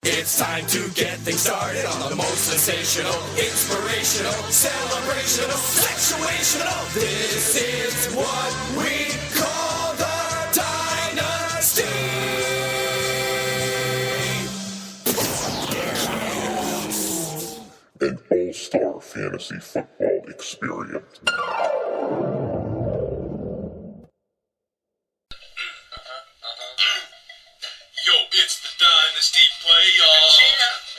It's time to get things started on the most sensational, inspirational, celebrational, sexuational. This is what we call the Dynasty. An all-star fantasy football experience. Yo, it's the Dynasty playoffs.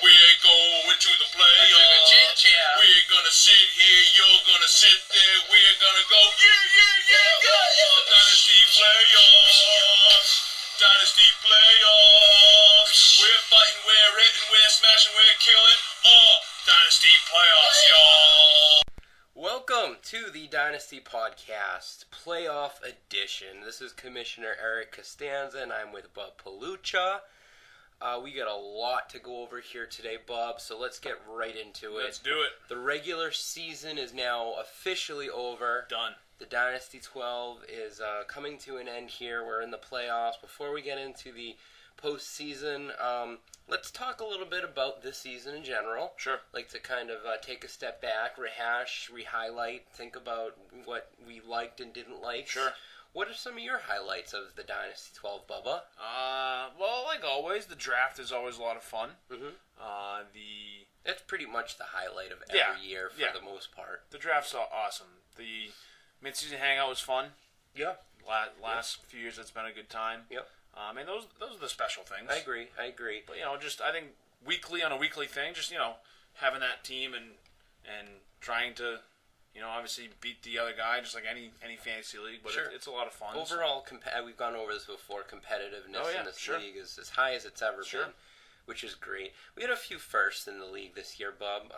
We're going to the playoffs. We're gonna sit here, you're gonna sit there. We're gonna go, yeah. The Dynasty playoffs. Dynasty playoffs. We're fighting, we're hitting, we're smashing, we're killing. Dynasty playoffs, y'all. Welcome to the Dynasty Podcast, Playoff Edition. This is Commissioner Eric Costanza, and I'm with Bub Palucha. We got a lot to go over here today, Bub, so let's get right into it. Let's do it. The regular season is now officially over. Done. The Dynasty 12 is coming to an end here. We're in the playoffs. Before we get into the postseason, let's talk a little bit about this season in general. Sure. Like to kind of take a step back, rehash, re-highlight, think about what we liked and didn't like. Sure. What are some of your highlights of the Dynasty 12, Bubba? Well, like always, the draft is always a lot of fun. Mm-hmm. That's pretty much the highlight of every year for the most part. The draft's awesome. The mid-season hangout was fun. Yeah. Last few years, it's been a good time. Yep. And those are the special things. I agree. But I think weekly on a weekly thing, just having that team and trying to obviously beat the other guy, just like any fantasy league. But sure. it's a lot of fun. Overall, we've gone over this before. Competitiveness in this sure. league is as high as it's ever Sure. been, which is great. We had a few firsts in the league this year, Bub.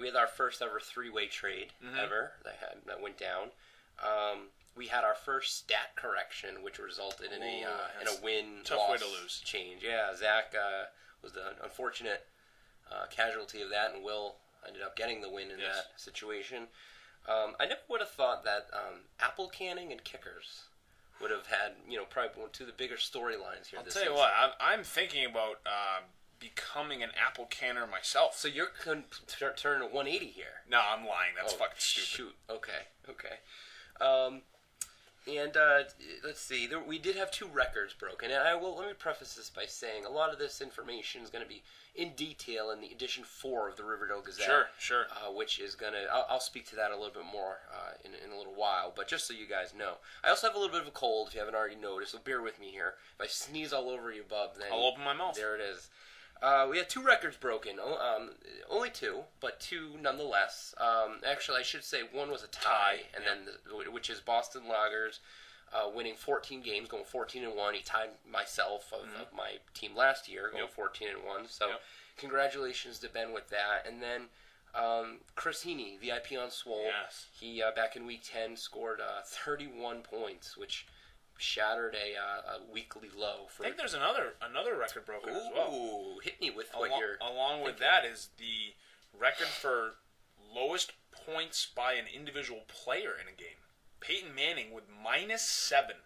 We had our first ever three-way trade ever that went down. We had our first stat correction, which resulted in a win-loss tough way to lose. Change. Yeah, Zach was the unfortunate casualty of that, and Will ended up getting the win in that situation. I never would have thought that apple canning and kickers would have had, probably two of the bigger storylines here this season. I'll tell you what, I'm thinking about becoming an apple canner myself. So you're turning a 180 here. No, I'm lying. That's fucking stupid. Shoot. Okay. And let's see. We did have two records broken, and let me preface this by saying a lot of this information is going to be in detail in the edition 4 of the Riverdale Gazette. Sure. Which is going to. I'll speak to that a little bit more in a little while. But just so you guys know, I also have a little bit of a cold. If you haven't already noticed, so bear with me here. If I sneeze all over you, Bub, then I'll open my mouth. There it is. We had two records broken. Only two, but two nonetheless. Actually, I should say one was a tie, and then which is Boston Loggers winning 14 games, going 14-1. He tied myself of my team last year, going 14-1. So congratulations to Ben with that. And then Chris Heaney, VIP on Swole. Yes. He back in week 10 scored 31 points, which shattered a weekly low. I think there's another record broken as well. Ooh, hit me with what you're... Along with that is the record for lowest points by an individual player in a game. Peyton Manning with -7.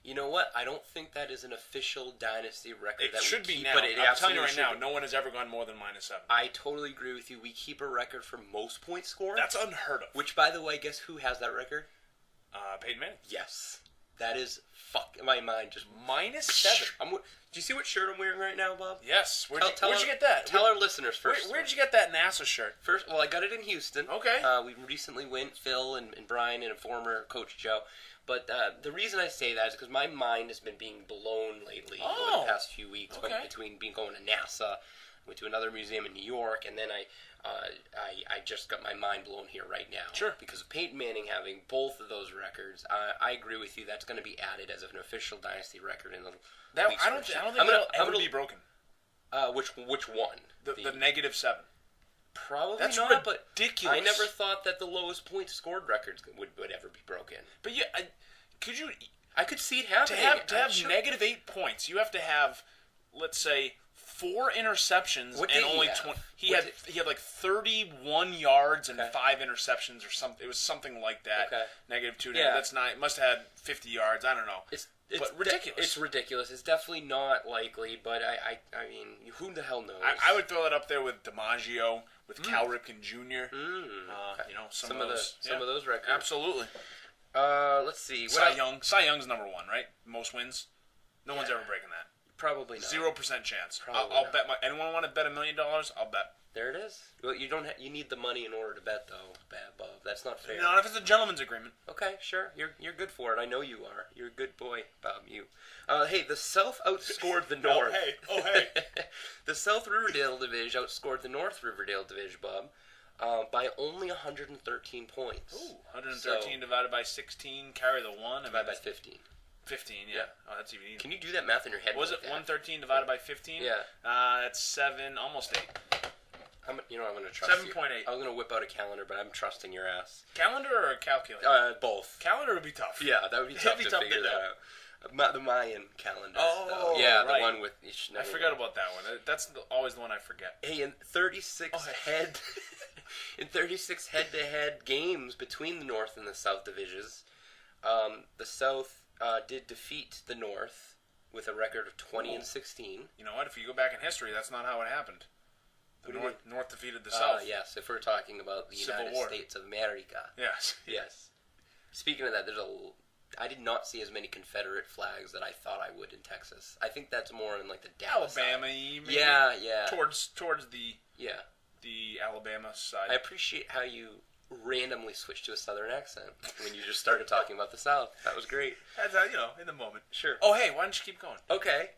You know what? I don't think that is an official Dynasty record. It should be now. But it I'm telling you right absolutely now, no one has ever gone more than -7. I totally agree with you. We keep a record for most points scored. That's unheard of. Which, by the way, guess who has that record? Peyton Manning. Yes. That is... my mind just... -7. Do you see what shirt I'm wearing right now, Bob? Yes. Where'd you get that? Tell our listeners first. Where'd you get that NASA shirt? First, well, I got it in Houston. Okay. We recently went, Phil and Brian and a former coach, Joe. But the reason I say that is because my mind has been being blown lately over the past few weeks. Okay. Between going to NASA, went to another museum in New York, and then I just got my mind blown here right now. Sure. Because of Peyton Manning having both of those records, I agree with you. That's going to be added as an official Dynasty record in the weeks I don't think it'll ever be broken. Which one? The -7. Probably That's not, ridiculous. But I never thought that the lowest points scored records would ever be broken. But I could see it happening. To have -8 points, you have to have, let's say, 4 interceptions and only 20. He had like 31 yards and 5 interceptions or something. It was something like that. Okay. -2. Yeah. That's not. Must have had 50 yards. I don't know. but ridiculous. It's ridiculous. It's definitely not likely, but I mean, who the hell knows? I would throw it up there with DiMaggio, with Cal Ripken Jr. Some of those records. Absolutely. Let's see. Cy Young's number one, right? Most wins. No one's ever breaking that. Probably not. 0% chance. Probably I'll not. bet. Anyone want to bet $1 million? I'll bet. There it is. Well, you don't. You need the money in order to bet, though, Bob. That's not fair. Not if it's a gentleman's agreement. Okay, sure. You're good for it. I know you are. You're a good boy, Bob. You. Hey, the South outscored the North. Oh, hey. The South Riverdale Division outscored the North Riverdale Division, Bob, by only 113 points. Ooh, 113 divided by 16, carry the 1. Divided by 15. 15, yeah. Oh, that's even easier. Can you do that math in your head? Was it 113 divided by 15? Yeah. That's 7, almost 8. I'm going to trust 7.8. I was going to whip out a calendar, but I'm trusting your ass. Calendar or a calculator? Both. Calendar would be tough. Yeah, that would be tough to figure that out. The Mayan calendar. Oh, yeah, right. The one with. I forgot about that one. That's always the one I forget. Hey, in 36 head-to-head games between the North and the South divisions, the South did defeat the North with a record of 20-16. You know what? If you go back in history, that's not how it happened. The North defeated the South. Yes, if we're talking about the United States of America. Yes. Yes. Speaking of that, I did not see as many Confederate flags that I thought I would in Texas. I think that's more in like the Dallas Alabama, side. maybe? Yeah. Towards the the Alabama side. I appreciate how you randomly switched to a Southern accent when you just started talking about the South. That was great. That's in the moment. Sure. Oh, hey, why don't you keep going? Okay.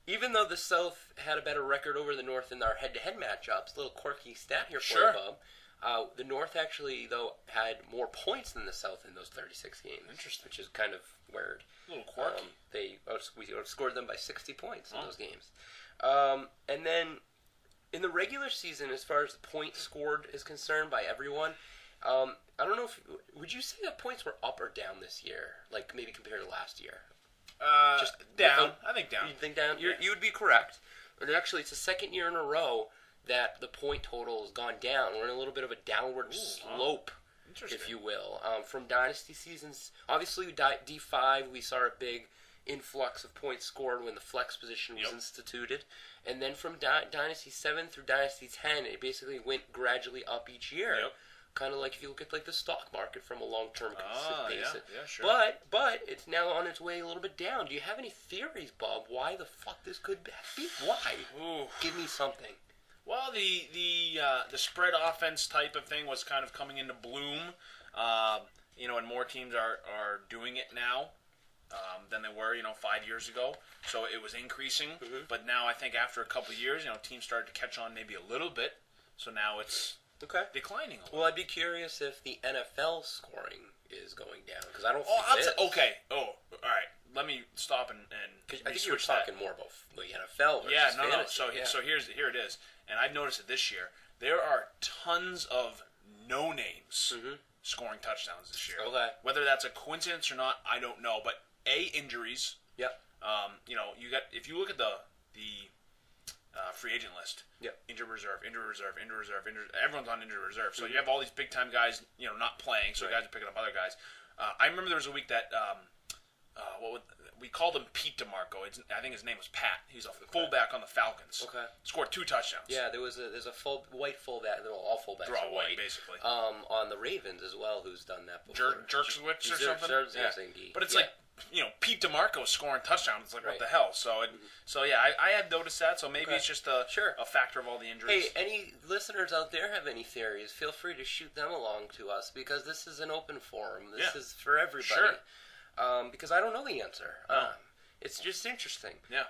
Even though the South had a better record over the North in our head-to-head matchups, little quirky stat here for you, Bob. The North actually, though, had more points than the South in those 36 games. Interesting. Which is kind of weird. A little quirky. We outscored them by 60 points in those games. And then in the regular season, as far as the points scored is concerned by everyone, I don't know would you say that points were up or down this year? Like maybe compared to last year? Just down. I think down. You think down? You would be correct. And actually, it's the second year in a row that the point total has gone down. We're in a little bit of a downward slope, if you will. From Dynasty seasons, obviously D5, we saw a big influx of points scored when the flex position was instituted. And then from Dynasty 7 through Dynasty 10, it basically went gradually up each year. Yep. Kind of like if you look at like the stock market from a long-term basis. Yeah, sure. But it's now on its way a little bit down. Do you have any theories, Bob, why the fuck this could be? Why? Ooh. Give me something. Well, the spread offense type of thing was kind of coming into bloom, and more teams are doing it now than they were, 5 years ago. So it was increasing, but now I think after a couple of years, teams started to catch on maybe a little bit. So now it's declining a little. Well, I'd be curious if the NFL scoring is going down because I don't. Okay. Oh, all right. Let me stop and I think you were talking more about the NFL versus fantasy. So here it is. And I've noticed it this year. There are tons of no names scoring touchdowns this year. Okay. Whether that's a coincidence or not, I don't know. But injuries. Yep. You got if you look at the free agent list. Yep. Injured reserve. Everyone's on injured reserve. So you have all these big time guys, not playing. So guys are picking up other guys. I remember there was a week that we called him Pete DeMarco. I think his name was Pat. He's a fullback on the Falcons. Okay. Scored 2 touchdowns. Yeah, there's a white fullback. All fullbacks They're all are white, basically. On the Ravens as well, who's done that before. Jerkswitz or something. But it's like Pete DeMarco scoring touchdowns. It's like what the hell? So I had noticed that. So maybe it's just a factor of all the injuries. Hey, any listeners out there have any theories? Feel free to shoot them along to us because this is an open forum. This is for everybody. Sure. Because I don't know the answer. No. It's just interesting. Yeah.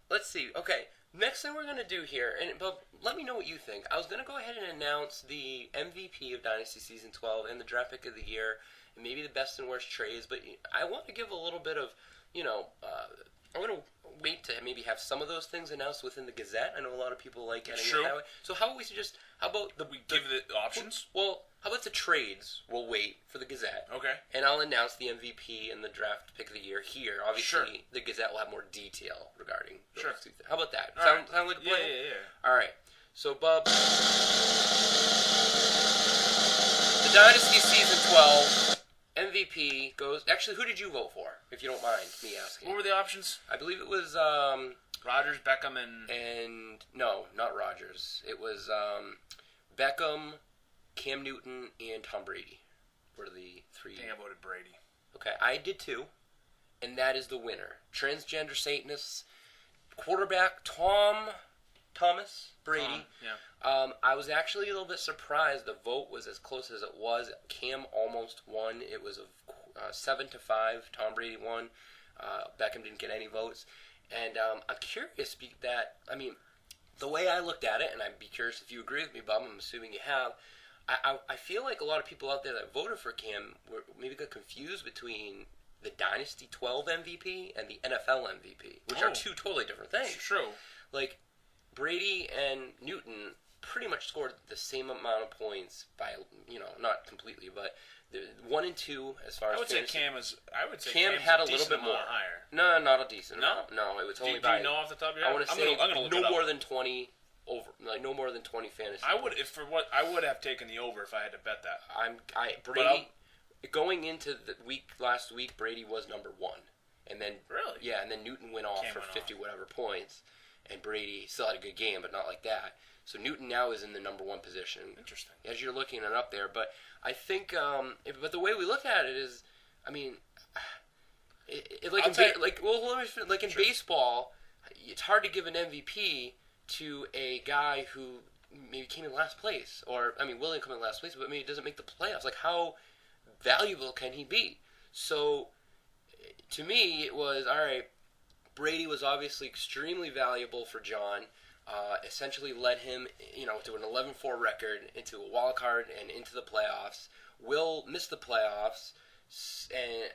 Let's see. Okay. Next thing we're going to do here, but let me know what you think. I was going to go ahead and announce the MVP of Dynasty Season 12 and the draft pick of the year, and maybe the best and worst trades, but I want to give a little bit of, I'm going to wait to maybe have some of those things announced within the Gazette. I know a lot of people like getting it that way. So how about how about we give the options? Well, how about the trades? We'll wait for the Gazette. Okay. And I'll announce the MVP and the draft pick of the year here. Obviously, the Gazette will have more detail regarding those two things. How about that? Sound like a plan? Yeah. All right. So, Bub, the Dynasty Season 12 MVP goes... Actually, who did you vote for? if you don't mind me asking. What were the options? I believe it was Rodgers, Beckham, and no, not Rodgers. It was Beckham, Cam Newton, and Tom Brady were the three. I think I voted Brady. Okay, I did too, and that is the winner. Transgender Satanists, quarterback Thomas Brady. I was actually a little bit surprised the vote was as close as it was. Cam almost won. It was a 7-5. Tom Brady won. Beckham didn't get any votes. And I'm curious the way I looked at it, and I'd be curious if you agree with me, Bob, I'm assuming you have, I feel like a lot of people out there that voted for Cam maybe got confused between the Dynasty 12 MVP and the NFL MVP, which are two totally different things. True. Like, Brady and Newton pretty much scored the same amount of points by, not completely, but 1 and 2 as far as fantasy. I would say Cam Cam's had a little bit more higher. No, not a decent. No, no, it was only do by. you know off the top of your head? I want to say I'm gonna look no it up. more than 20 over, no more than 20 fantasy. I would have taken the over if I had to bet that. Brady going into the last week, Brady was number 1, and then and then Newton went off for 50 whatever points, and Brady still had a good game, but not like that. So Newton now is in the number 1 position. Interesting. As you're looking it up there, but I think, but the way we look at it is, in baseball, it's hard to give an MVP to a guy who maybe came in last place, or William came in last place, but maybe doesn't make the playoffs. Like, how valuable can he be? So, to me, it was all right. Brady was obviously extremely valuable for John. Essentially led him, to an 11-4 record, into a wild card and into the playoffs. Will missed the playoffs, and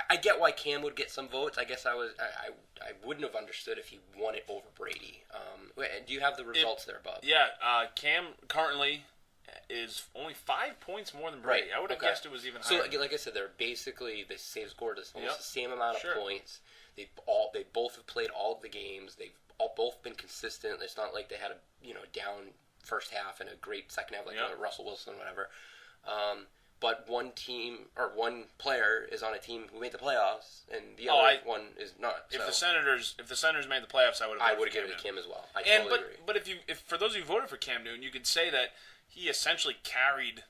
I get why Cam would get some votes. I guess I wouldn't have understood if he won it over Brady. Do you have the results there, Bob? Yeah, Cam currently is only 5 points more than Brady. Right. I would have guessed it was even higher. So, like I said, they're basically the same score, almost the same amount of points. They both have played all of the games. They've both been consistent. It's not like they had a down first half and a great second half, like Russell Wilson or whatever. But one team or one player is on a team who made the playoffs, and the other one is not. If the Senators made the playoffs, I would have given it to Cam as well. I totally agree. But if for those of you who voted for Cam Newton, you could say that he essentially carried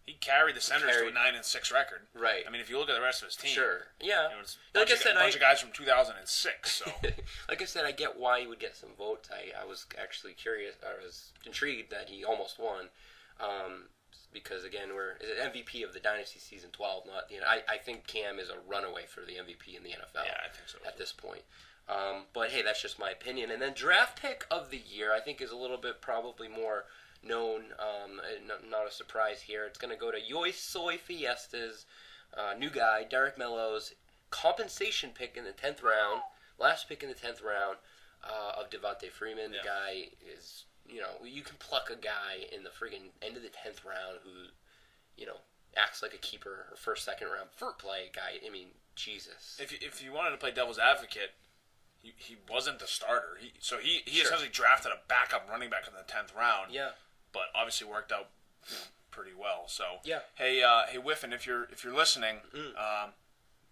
the Senators to a 9-6 record. Right. If you look at the rest of his team, sure, yeah. It was a bunch of guys from 2006. So, like I said, I get why he would get some votes. I was actually curious. I was intrigued that he almost won. Because again, we're MVP of the Dynasty season 12. Not I think Cam is a runaway for the MVP in the NFL. Yeah, I think so at this point. But hey, that's just my opinion. And then draft pick of the year, I think, is a little bit probably more known. Not a surprise here. It's going to go to Yoy Soy Fiesta's new guy, Derek Mello's compensation pick in the 10th round, last pick in the 10th round of Devontae Freeman. The guy is. You can pluck a guy in the friggin' end of the 10th round who, acts like a keeper or first, second round play guy. Jesus. If you wanted to play devil's advocate, he wasn't the starter. He essentially drafted a backup running back in the 10th round. Yeah. But obviously worked out pretty well. So yeah. Hey, Whiffen, if you're listening,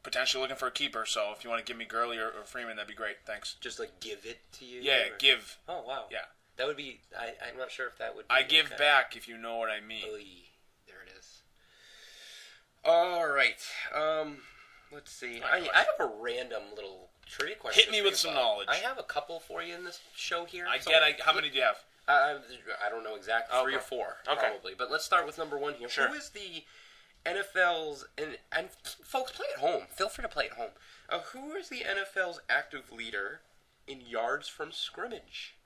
potentially looking for a keeper. So if you want to give me Gurley or Freeman, that'd be great. Thanks. Just like give it to you. Yeah, give. Oh wow. Yeah. That would be. I'm not sure if that would be. I give back, if you know what I mean. Oy, there it is. All right. Let's see. I have a random little trivia question. Hit me with some knowledge. I have a couple for you in this show here. How many do you have? I don't know exactly. 3 or 4, probably. But let's start with number 1 here. Sure. Who is the NFL's and folks, play at home. Feel free to play at home. Who is the NFL's active leader in yards from scrimmage?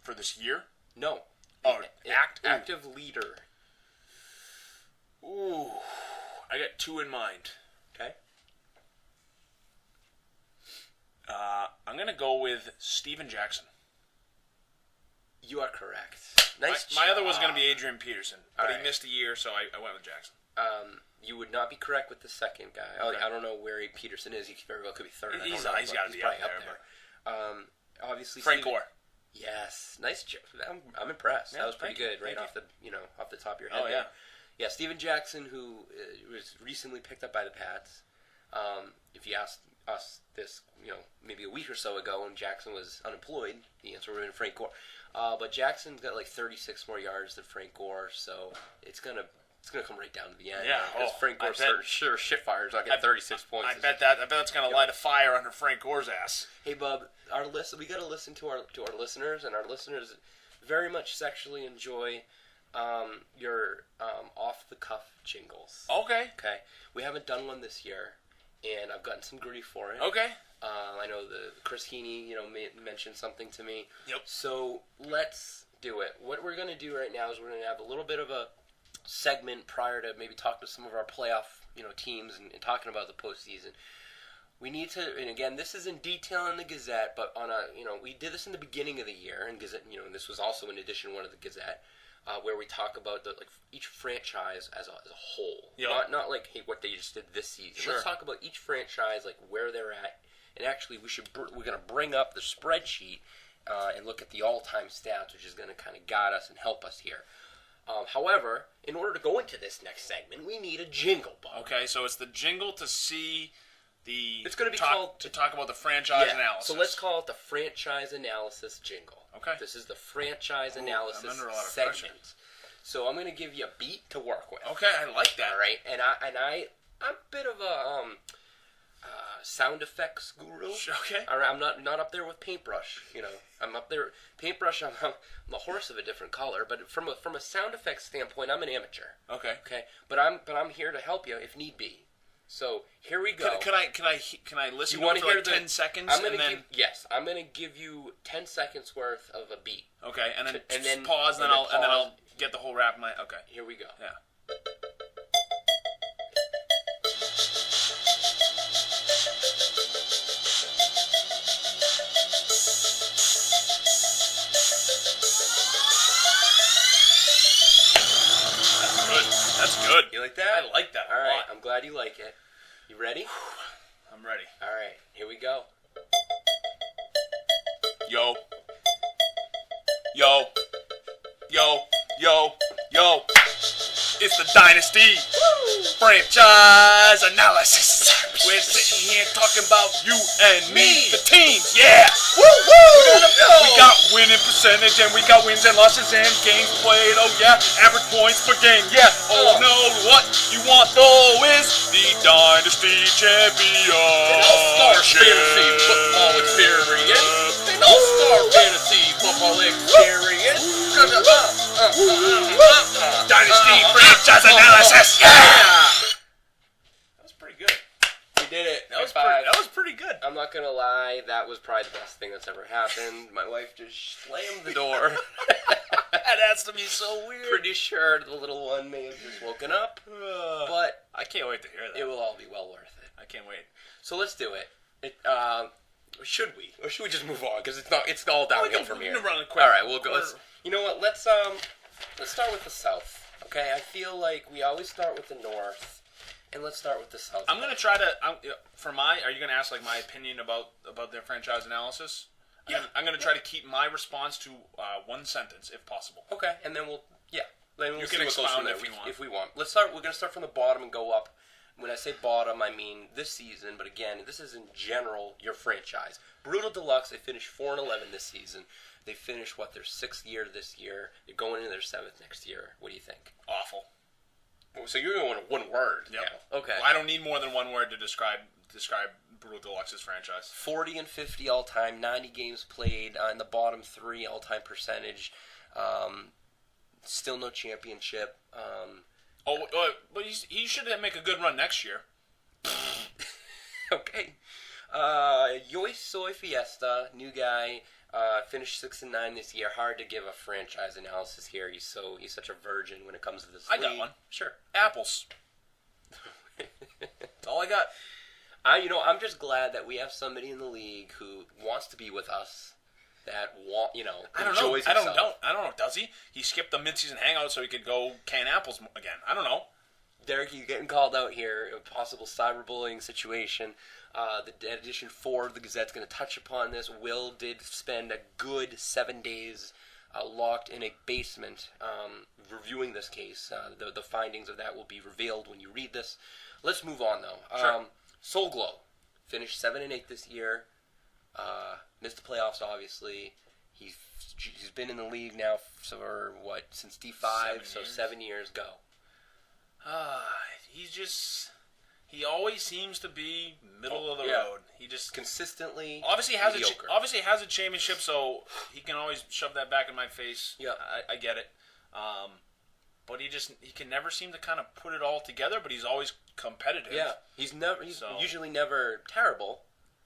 For this year? No. Active leader. Ooh. I got 2 in mind. Okay. I'm going to go with Steven Jackson. You are correct. Nice My other was going to be Adrian Peterson, but All right. he missed a year, so I went with Jackson. You would not be correct with the second guy. Okay. I don't know where Peterson is. He very well could be third. He's got to be up there. Obviously, Frank Gore. Yes, nice job. I'm impressed. That was pretty good, right off the top of your head. Oh yeah, Steven Jackson, who was recently picked up by the Pats. If you asked us this, maybe a week or so ago when Jackson was unemployed, the answer would have been Frank Gore. But Jackson's got like 36 more yards than Frank Gore, so it's gonna come right down to the end. Yeah, because Frank Gore sure shitfire's not getting 36 points. I bet that's gonna light a fire under Frank Gore's ass. Hey, Bub, we got to listen to our listeners, and our listeners very much sexually enjoy your off the cuff jingles. Okay. Okay, we haven't done one this year, and I've gotten some grief for it. Okay. I know the Chris Heaney, mentioned something to me. Yep. So let's do it. What we're gonna do right now is we're gonna have a little bit of a segment prior to maybe talking to some of our playoff, teams and talking about the postseason. We need to, and again, this is in detail in the Gazette, but we did this in the beginning of the year in Gazette, and this was also in addition one of the Gazette, where we talk about each franchise as a whole. Yep. Not like, hey, what they just did this season. Sure. Let's talk about each franchise, like where they're at, and actually we're going to bring up the spreadsheet and look at the all-time stats, which is going to kind of guide us and help us here. However, in order to go into this next segment, we need a jingle, Bob. Okay, so it's the jingle to see the. It's going to be talk about the franchise analysis. So let's call it the franchise analysis jingle. Okay. This is the franchise analysis I'm under a lot of segment. pressure. So I'm going to give you a beat to work with. Okay, I like that. All right, and I'm a bit of a sound effects guru. Okay. All right, I'm not up there with paintbrush. I'm up there. Paintbrush, I'm a horse of a different color. But from a sound effects standpoint, I'm an amateur. Okay. Okay. But I'm here to help you if need be. So here we go. Can I listen You to want it to for hear like 10 seconds? I'm gonna give you 10 seconds worth of a beat. Okay, and then then pause, and then I'll get the whole rap. Okay. Here we go. Yeah. That's good. You like that? I like that a All right. lot. I'm glad you like it. You ready? I'm ready. All right. Here we go. Yo. Yo. Yo. Yo. Yo. It's the Dynasty franchise analysis. We're sitting here talking about you and me, the teams, yeah. Woo woo! We got winning percentage and we got wins and losses and games played. Oh yeah, average points per game, yeah. Oh no, what you want though is the Dynasty Championship. All-Star Fantasy Football Experience. An All-Star Fantasy Football Experience. Dynasty franchise analysis, yeah. That was pretty good. We did it. That was pretty good. I'm not gonna lie, that was probably the best thing that's ever happened. My wife just slammed the door. That has to be so weird. Pretty sure the little one may have just woken up, but I can't wait to hear that. it will all be well worth it. I can't wait. So let's do it. Should we, or should we just move on? Because it's all downhill from here. We can run it quick. All right, we'll go. You know what? Let's start with the South. Okay, I feel like we always start with the North, and let's start with the South. I'm gonna try to. Are you gonna ask like my opinion about their franchise analysis? Yeah. I'm gonna try to keep my response to one sentence if possible. Okay, and then we'll You can see what goes expound from there if you want. we want. We're gonna start from the bottom and go up. When I say bottom, I mean this season, but again, this is in general your franchise. Brutal Deluxe, they finished 4-11 this season. They finished their 6th year this year. They're going into their 7th next year. What do you think? Awful. So you're going with one word. Yep. now. Okay. Well, I don't need more than one word to describe Brutal Deluxe's franchise. 40 and 50 all time, 90 games played in the bottom 3 all time %. Still no championship. But he should make a good run next year. Okay. Yoy Soy Fiesta, new guy, finished 6-9 this year. Hard to give a franchise analysis here. He's such a virgin when it comes to this league. I got one. Sure. Apples. That's all I got. I'm just glad that we have somebody in the league who wants to be with us. That enjoys himself. I don't know. Does he? He skipped the mid-season hangout so he could go can apples again. I don't know. Derek, you're getting called out here. A possible cyberbullying situation. The edition 4 of the Gazette's going to touch upon this. Will did spend a good 7 days locked in a basement reviewing this case. The findings of that will be revealed when you read this. Let's move on, though. Sure. Soul Glow finished 7-8 this year. Missed the playoffs, obviously. He's been in the league now for since D5, 7 years go. He always seems to be middle of the road. He just consistently obviously has a championship, so he can always shove that back in my face. Yeah, I get it. But he can never seem to kind of put it all together. But he's always competitive. Yeah, he's usually never terrible.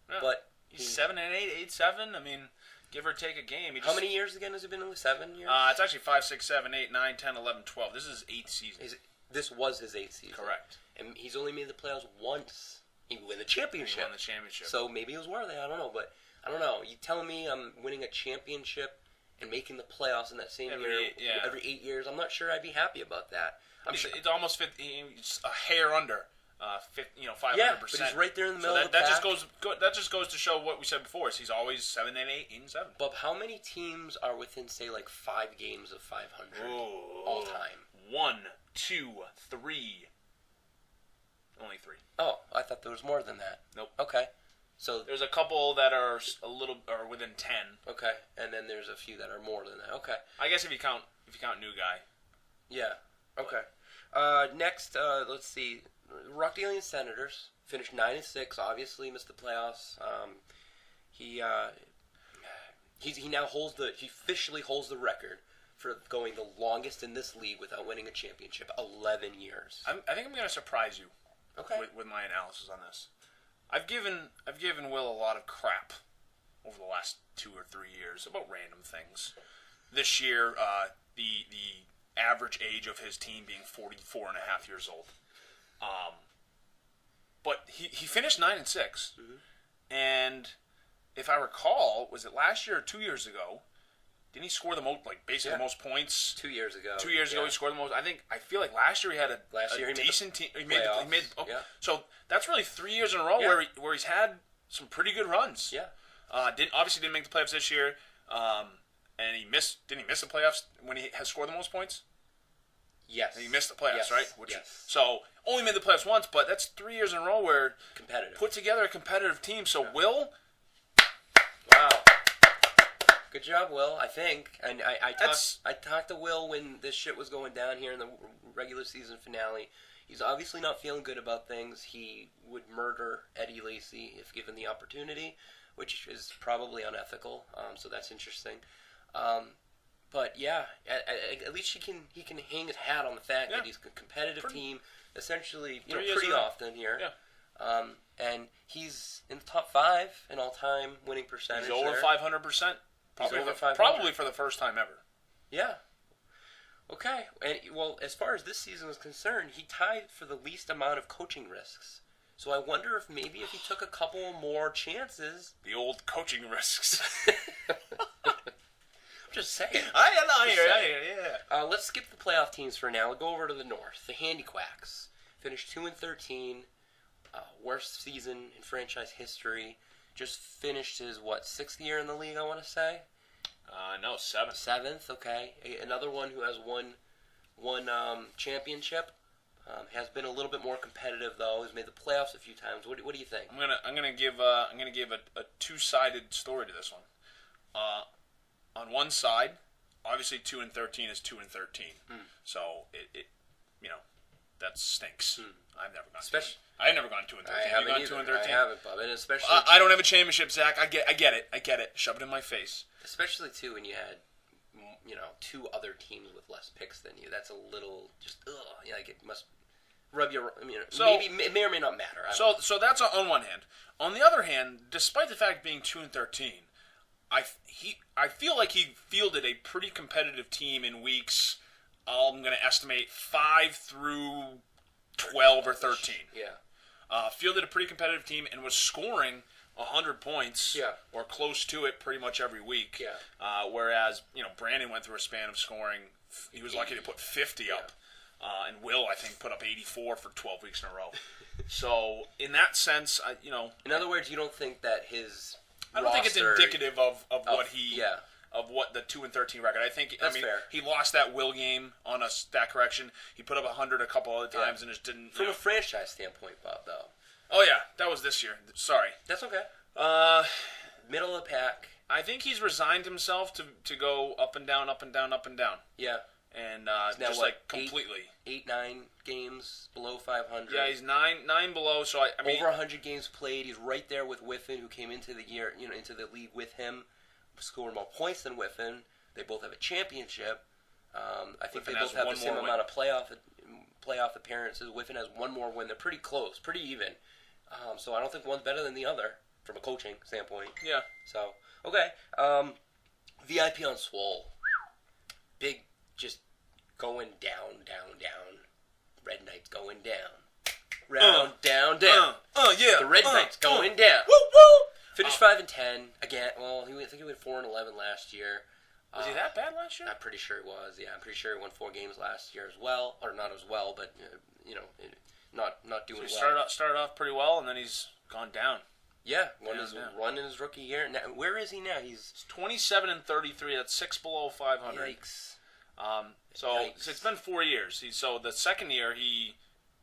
Yeah. But he's 7-8, 8-7. I mean, give or take a game. How many years again has it been? 7 years? It's actually 5, 6, 7, 8, 9, 10, 11, 12. This is his 8th season. This was his 8th season. Correct. And he's only made the playoffs once. He won the championship. So maybe it was worth it. I don't know. But I don't know. You telling me I'm winning a championship and making the playoffs in that same year every 8 years? I'm not sure I'd be happy about that. It's almost it's a hair under 500%. Yeah, but he's right there in the middle of the pack. That just goes to show what we said before. Is he's always 7-8, 8-7. But how many teams are within, say, 5 games of 500 all time? 1, 2, 3. Only 3. Oh, I thought there was more than that. Nope. Okay. So there's a couple that are within 10. Okay, and then there's a few that are more than that. Okay. I guess if you count new guy. Yeah. Okay. Next, let's see. Rockdale Senators finished 9-6. Obviously missed the playoffs. He now officially holds the record for going the longest in this league without winning a championship, 11 years. I think I'm going to surprise you. Okay. With my analysis on this, I've given Will a lot of crap over the last 2 or 3 years about random things. This year, the average age of his team being 44 and a half years old. But he finished 9-6, and if I recall, was it last year or 2 years ago? Didn't he score the most, the most points? 2 years ago. 2 years ago, he scored the most. I feel like last year he had a decent team. He made. So that's really 3 years in a row where he's had some pretty good runs. Yeah. Obviously didn't make the playoffs this year. And didn't he miss the playoffs when he has scored the most points? Yes. And he missed the playoffs, right? Yes. So only made the playoffs once, but that's 3 years in a row where competitive. Put together a competitive team. So Will, wow. Good job, Will. I think, and I talked to Will when this shit was going down here in the regular season finale. He's obviously not feeling good about things. He would murder Eddie Lacy if given the opportunity, which is probably unethical. So that's interesting. But yeah, at least he can hang his hat on the fact that he's a competitive team, essentially, pretty often here. Yeah. And he's in the top 5 in all-time winning percentage. He's over 500%. Probably for the first time ever. Yeah. Okay. And as far as this season is concerned, he tied for the least amount of coaching risks. So I wonder if he took a couple more chances. The old coaching risks. I'm just saying. I hear, yeah. Let's skip the playoff teams for now. We'll go over to the North. The Handy Quacks finished 2-13. Worst season in franchise history. Just finished his, 6th year in the league, I want to say? No, 7th. 7th, okay. Another one who has one championship. Has been a little bit more competitive, though. Has made the playoffs a few times. What do you think? I'm gonna give a two-sided story to this one. On one side, obviously 2-13 is 2-13. So it that stinks. I've never gone. I've never gone 2-13. I haven't gone either. 2-13? I haven't, Bob. And especially I don't have a championship, Zach. I get it. Shove it in my face. Especially too when you had 2 other teams with less picks than you. That's a little just it must rub your. Maybe it may or may not matter. So that's on one hand. On the other hand, despite the fact being 2-13, I feel like he fielded a pretty competitive team in weeks. I'm going to estimate 5 through 12 or 13. Yeah. Fielded a pretty competitive team and was scoring 100 points or close to it pretty much every week. Yeah. Whereas, Brandon went through a span of scoring. He was lucky to put 50 up. And Will, I think, put up 84 for 12 weeks in a row. So, in that sense, in other words, you don't think that his I don't think it's indicative of what he... Yeah. Of what the 2-13 record. That's fair. He lost that Will game on a stat correction. He put up 100 a couple other times and just didn't. From a franchise standpoint, Bob, though, Oh yeah, that was this year. Sorry. That's okay. Middle of the pack. I think he's resigned himself to go up and down, up and down, up and down. Yeah. And now just what, like completely. 9 games below 500. Yeah, he's nine below. So I mean, over 100 games played. He's right there with Whiffen, who came into the year, into the league with him, scored more points than Whiffen. They both have a championship. I think Whiffen they both has have one the same more amount of playoff appearances. Whiffen has one more win. They're pretty close, pretty even. So I don't think one's better than the other from a coaching standpoint. yeah. So okay, VIP on Swole, big, just going down, down, down. Red Knights going down, round, down, down. Yeah. The Red Knights going down. Woo woo. Finished 5-10 again. Well, I think he went 4-11 last year. Was he that bad last year? I'm pretty sure he was. Yeah, I'm pretty sure he won 4 games last year as well, or not as well, but not doing So he well. started off pretty well, and then he's gone down. Yeah, Yeah. run in his rookie year. Now, where is he now? He's 27-33. That's 6 below 500. yikes. So Yikes. it's been 4 years. So the second year he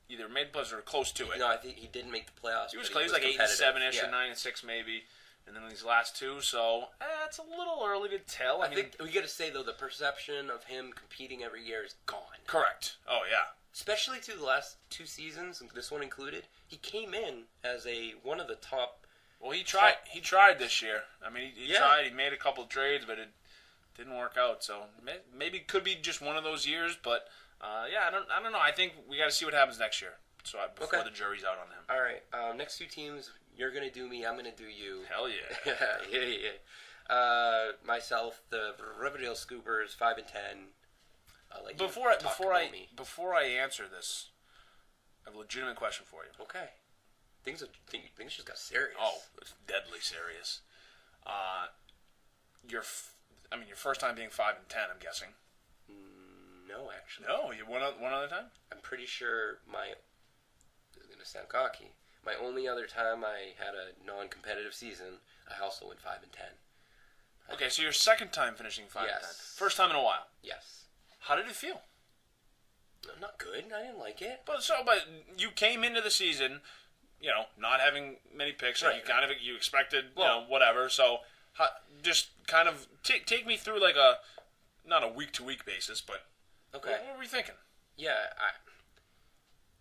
either made the playoffs or close to it. No, I think he didn't make the playoffs. He was but close. He was like 8-7ish competitive. or 9-6 maybe, and then these last 2. So it's a little early to tell. I think we got to say though, the perception of him competing every year is gone. correct. Oh yeah. Especially through the last 2 seasons, this one included. He came in as one of the top. Well, he tried. He tried this year. I mean, he Yeah. tried. He made a couple of trades, but it didn't work out. So maybe it could be just one of those years. But yeah, I don't know. I think we got to see what happens next year. So before Okay. the jury's out on him. All right, next 2 teams, you're gonna do me. I'm gonna do you. Hell yeah. yeah. Myself, the Riverdale Scoopers, 5-10. I'll let you talk about me. Before I answer this, I have a legitimate question for you. Okay. Things just got serious. Oh, it's deadly serious. Your first time being 5-10, I'm guessing. No, actually. No, you one other time. I'm pretty sure this is gonna sound cocky. My only other time I had a non-competitive season, I also went 5-10. Okay, so your second time finishing 5-10. Yes. First time in a while. Yes. How did it feel? Not good. I didn't like it. But you came into the season, not having many picks. Right. You expected, Well- whatever. So just kind of take me through like not a week to week basis, but Okay. what were you thinking? Yeah.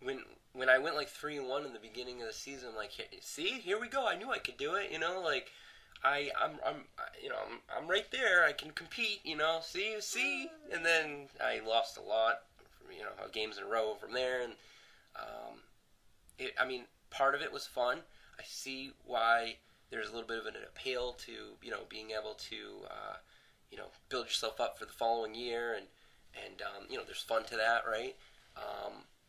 When I went like 3-1 in the beginning of the season, I'm like, see, here we go. I knew I could do it. I'm right there. I can compete. See, and then I lost a lot. Games in a row from there, and part of it was fun. I see why there's a little bit of an appeal to being able to build yourself up for the following year, and there's fun to that, right?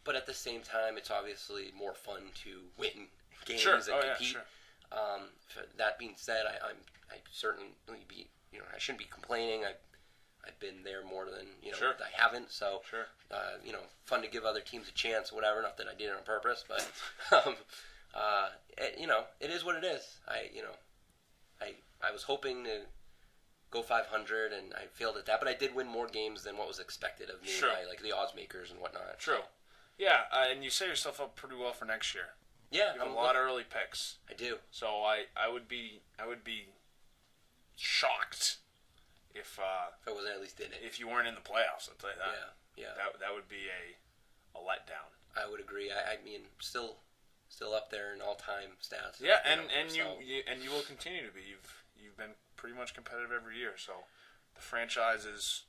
But at the same time, it's obviously more fun to win games Sure. and Oh, yeah, compete. sure. That being said, I certainly I shouldn't be complaining. I've been there more than Sure. I haven't. So Sure. fun to give other teams a chance, whatever. Not that I did it on purpose, but it is what it is. I was hoping to go 500, and I failed at that, but I did win more games than what was expected of me Sure. by like the odds makers and whatnot. True. Yeah, and you set yourself up pretty well for next year. Yeah, You have a lot of early picks. I do. So I would be shocked if If I wasn't at least in it. if you weren't in the playoffs. I'll tell you that. Yeah. That would be a letdown. I would agree. I mean, still up there in all-time stats. Yeah, and so. you will continue to be. You've been pretty much competitive every year. So the franchise is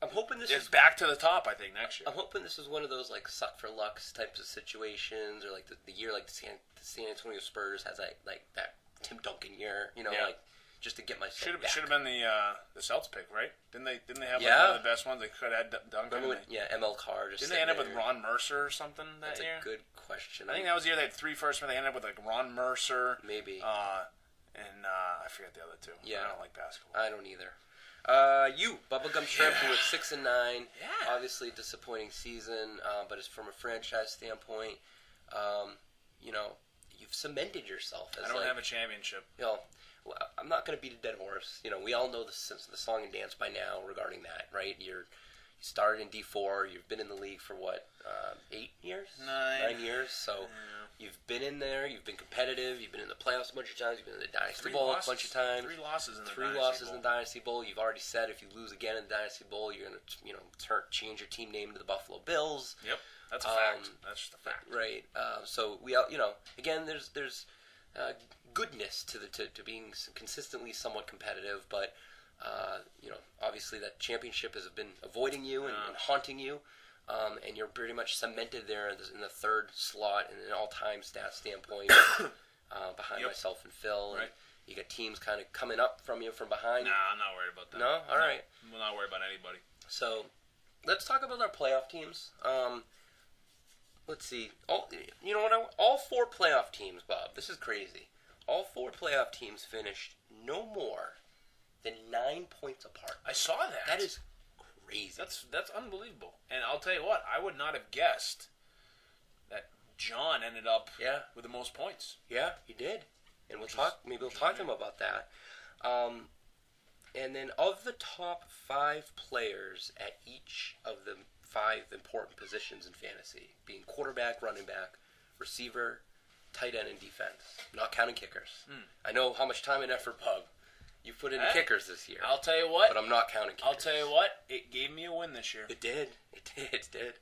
I'm hoping this is is. back to the top. I think next year. I'm hoping this is one of those like suck for lucks types of situations, or like the year like the San Antonio Spurs has like that Tim Duncan year. Yeah. Like just to get myself back. Should have been the Celtics pick, right? Didn't they have like Yeah. one of the best ones? They could have had Duncan. Remember when, ML Carr just Didn't they end up with there. Ron Mercer or something that That's year? a good question. I think that was the year they had 3 firsts, but they ended up with like Ron Mercer. Maybe. And I forget the other 2. Yeah. I don't like basketball. I don't either. You Bubblegum Shrimp who was 6-9. Yeah. Obviously a disappointing season, but it's from a franchise standpoint. You've cemented yourself as I don't have a championship. well, I'm not going to beat a dead horse. We all know the song and dance by now regarding that, right? You're started in D4. You've been in the league for what, 8 years? 9 years. So you've been in there. You've been competitive. You've been in the playoffs a bunch of times. You've been in the Dynasty Bowl a bunch of times. 3 losses in the Three Dynasty losses Bowl. in the Dynasty Bowl. You've already said if you lose again in the Dynasty Bowl, you're gonna change your team name to the Buffalo Bills. Yep, that's a fact. That's just a fact. Right. So we all, again, there's goodness to being consistently somewhat competitive, but obviously that championship has been avoiding you and haunting you, and you're pretty much cemented there in the third slot in an all-time stat standpoint, behind myself and Phil. Right. And you got teams kind of coming up from you from behind. Nah, I'm not worried about that. No? All right. I'm not worried about anybody. So let's talk about our playoff teams. Let's see. All 4 playoff teams, Bob. This is crazy. All 4 playoff teams finished no more than 9 points apart. I saw that. That is crazy. That's unbelievable. And I'll tell you what, I would not have guessed that John ended up with the most points. Yeah, he did. And we'll talk to him about that. And then of the top 5 players at each of the 5 important positions in fantasy, being quarterback, running back, receiver, tight end, and defense, not counting kickers. I know how much time and effort, Pug, you put into kickers this year. I'll tell you what. But I'm not counting kickers. I'll tell you what. It gave me a win this year. It did. It did.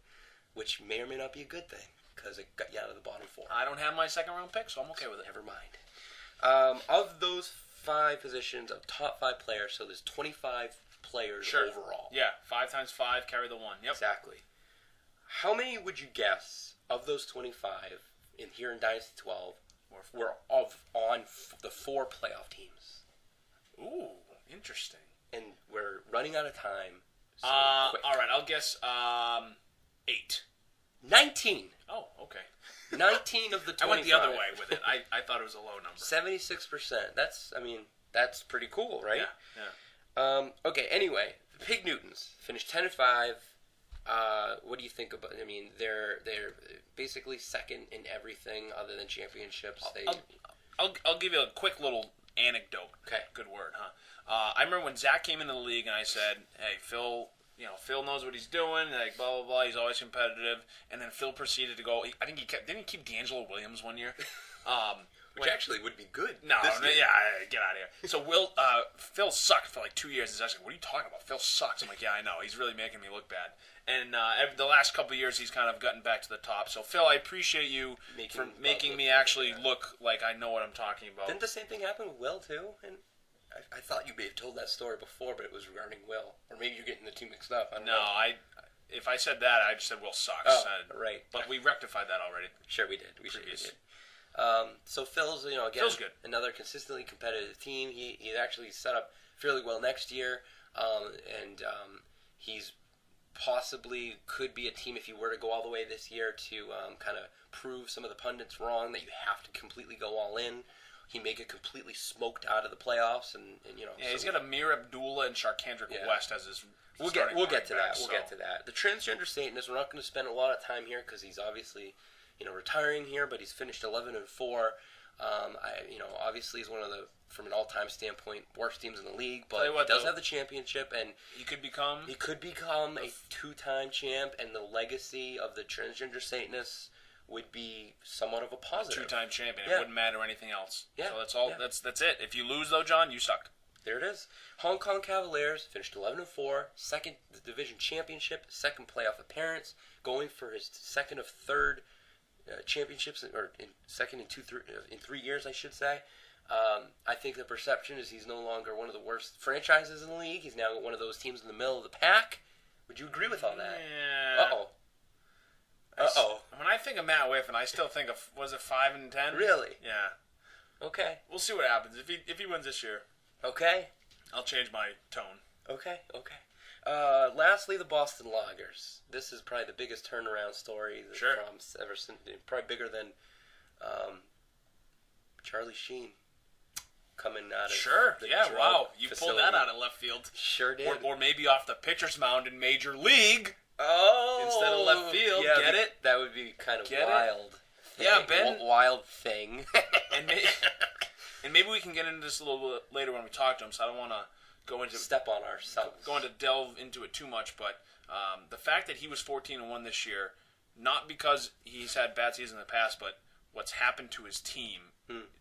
Which may or may not be a good thing, because it got you out of the bottom 4. I don't have my second round pick, so I'm okay with it. Never mind. Of those 5 positions of top 5 players, so there's 25 players overall. Yeah, 5 times 5, carry the 1. Yep. Exactly. How many would you guess of those 25 here in Dynasty 12 were on the 4 playoff teams? Ooh, interesting. And we're running out of time. So quick. All right, I'll guess 8. 19. Oh, okay. 19 of the 25. I went the other way with it. I thought it was a low number. 76%. That's pretty cool, right? Yeah. Okay, anyway, the Pig Newtons finished 10-5. What do you think about? They're basically second in everything other than championships. I'll give you a quick little anecdote. Okay. Good word, huh? I remember when Zach came into the league and I said, "Hey, Phil, Phil knows what he's doing. Like blah blah blah. He's always competitive." And then Phil proceeded to go. I think didn't he keep D'Angelo Williams one year? Which actually would be good. No, get out of here. So Phil sucked for like 2 years. He's actually, what are you talking about? Phil sucks. I'm like, yeah, I know. He's really making me look bad. And the last couple of years, he's kind of gotten back to the top. So Phil, I appreciate you for making me actually look like I know what I'm talking about. Didn't the same thing happen with Will too? And I thought you may have told that story before, but it was regarding Will, or maybe you're getting the two mixed up. I don't know. If I said that, I just said Will sucks. Oh, right. But we rectified that already. Sure, we did. We did. So Phil's, again, Phil's good. Another consistently competitive team. He actually set up fairly well next year, and he's possibly could be a team if he were to go all the way this year to kind of prove some of the pundits wrong that you have to completely go all in. He may get completely smoked out of the playoffs, and he's got Amir Abdullah and Sharkandrick West as his. We'll get to that. We'll get to that. The transgender Satanist. We're not going to spend a lot of time here because he's obviously retiring here, but he's finished 11-4. Obviously he's one of the, from an all-time standpoint, worst teams in the league, but he does have the championship, and he could become a 2-time champ, and the legacy of the transgender Satanists would be somewhat of a positive. 2-time champion. It wouldn't matter anything else. Yeah. So that's all. Yeah. That's it. If you lose though, John, you suck. There it is. Hong Kong Cavaliers finished 11-4, second division championship, second playoff appearance, going for his second of third championships, or second in 3 years, I should say. I think the perception is he's no longer one of the worst franchises in the league. He's now one of those teams in the middle of the pack. Would you agree with all that? Yeah. Uh-oh. When I think of Matt Whiffen, I still think of, was it 5-10? Really? Yeah. Okay. We'll see what happens. If he wins this year. Okay. I'll change my tone. Okay. Lastly, the Boston Loggers. This is probably the biggest turnaround story that Trump's ever seen. Probably bigger than Charlie Sheen coming out of the drug wow. You facility. pulled that out of left field. Sure did. Or maybe off the pitcher's mound in Major League. Oh. Instead of left field. Yeah, get it? That would be kind of wild. Yeah, Ben. Wild thing. And maybe we can get into this a little bit later when we talk to him, so I don't want to step on ourselves. Going to delve into it too much, but the fact that he was 14-1 this year, not because he's had bad seasons in the past, but what's happened to his team,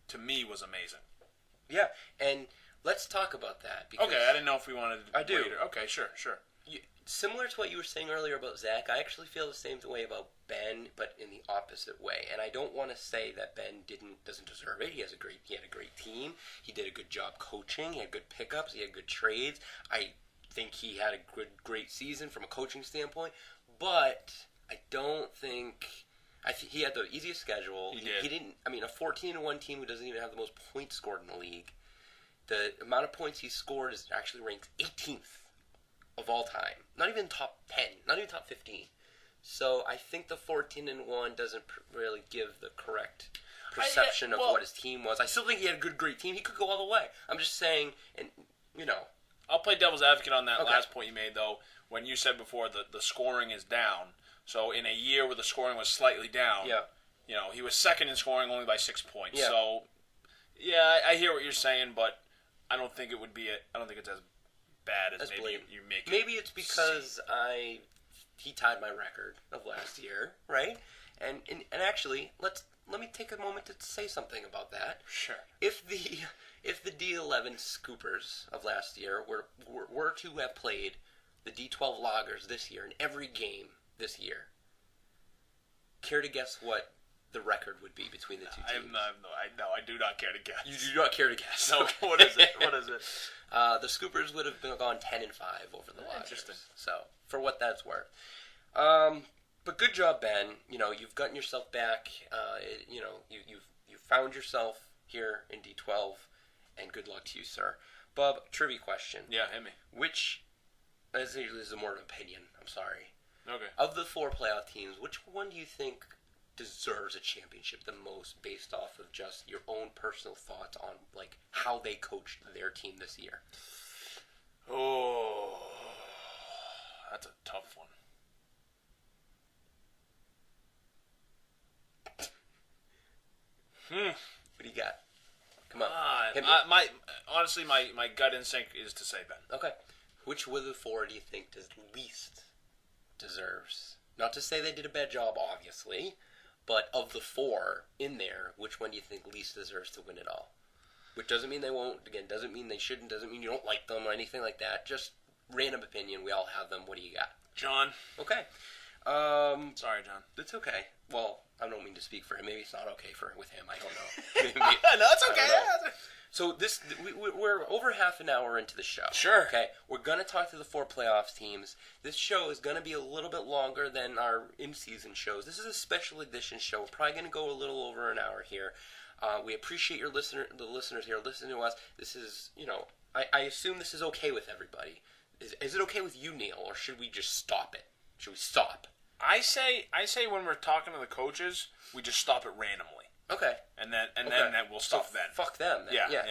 to me, was amazing. Yeah, and let's talk about that. Because okay, I didn't know if we wanted to. I do. Later. Okay, sure. Similar to what you were saying earlier about Zach, I actually feel the same way about Ben, but in the opposite way. And I don't want to say that Ben doesn't deserve it. He had a great team. He did a good job coaching. He had good pickups. He had good trades. I think he had a great season from a coaching standpoint. But I don't think. I think he had the easiest schedule. He didn't. I mean, a 14-1 team who doesn't even have the most points scored in the league. The amount of points he scored is actually ranked 18th of all time. Not even top 10. Not even top 15. So I think the 14-1 doesn't really give the correct perception of what his team was. I still think he had a great team. He could go all the way. I'm just saying, and I'll play devil's advocate on that last point you made, though, when you said before the scoring is down. So in a year where the scoring was slightly down, he was second in scoring only by 6 points. Yeah. So, yeah, I hear what you're saying, but I don't think it would be. I don't think it's as bad as maybe you make it. Maybe it's because he tied my record of last year, right? And actually, let me take a moment to say something about that. Sure. If the D11 Scoopers of last year were to have played the D12 Loggers this year in every game this year, care to guess what the record would be between the two teams? I do not care to guess. You do not care to guess. No. Okay. What is it? The Scoopers would have gone 10-5 over the Loggers. Interesting. So, for what that's worth. But good job, Ben. You've gotten yourself back. You've found yourself here in D12, and good luck to you, sir. Bob, trivia question. Yeah, hit me. This is more of an opinion. I'm sorry. Okay. Of the 4 playoff teams, which one do you think deserves a championship the most, based off of just your own personal thoughts on how they coached their team this year? Oh, that's a tough one. What do you got? Come on. Hit me. Honestly, my gut instinct is to say Ben. Okay. Which of the 4 do you think least deserves? Not to say they did a bad job, obviously, but of the 4 in there, which one do you think least deserves to win it all? Which doesn't mean they won't. Again, doesn't mean they shouldn't. Doesn't mean you don't like them or anything like that. Just random opinion. We all have them. What do you got? John. Okay. Sorry, John. That's okay. Well, I don't mean to speak for him. Maybe it's not okay with him. I don't know. No, it's okay. So we're over half an hour into the show. Sure. Okay. We're going to talk to the 4 playoffs teams. This show is going to be a little bit longer than our in-season shows. This is a special edition show. We're probably going to go a little over an hour here. We appreciate the listeners here listening to us. This is, I assume this is okay with everybody. Is it okay with you, Neil, or should we just stop it? Should we stop? I say when we're talking to the coaches, we just stop it randomly. Okay. And then we'll So stop then. Fuck them then. Yeah.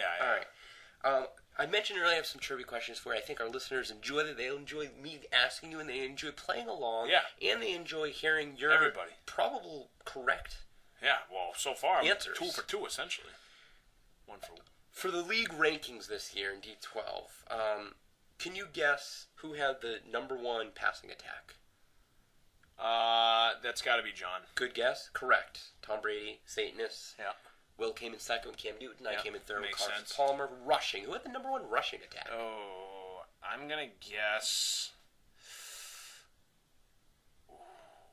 All right. I mentioned earlier I have some trivia questions for you. I think our listeners enjoy that. They enjoy me asking you, and they enjoy playing along. Yeah. And they enjoy hearing your probable correct Yeah, well, so far, answers. 2 for 2, essentially. 1 for 1. For the league rankings this year in D12, can you guess who had the number 1 passing attack? That's got to be John. Good guess. Correct. Tom Brady, Satanist. Yeah. Will came in second with Cam Newton. I came in third with makes Carson sense. Palmer. Rushing. Who had the number 1 rushing attack? Oh, I'm going to guess...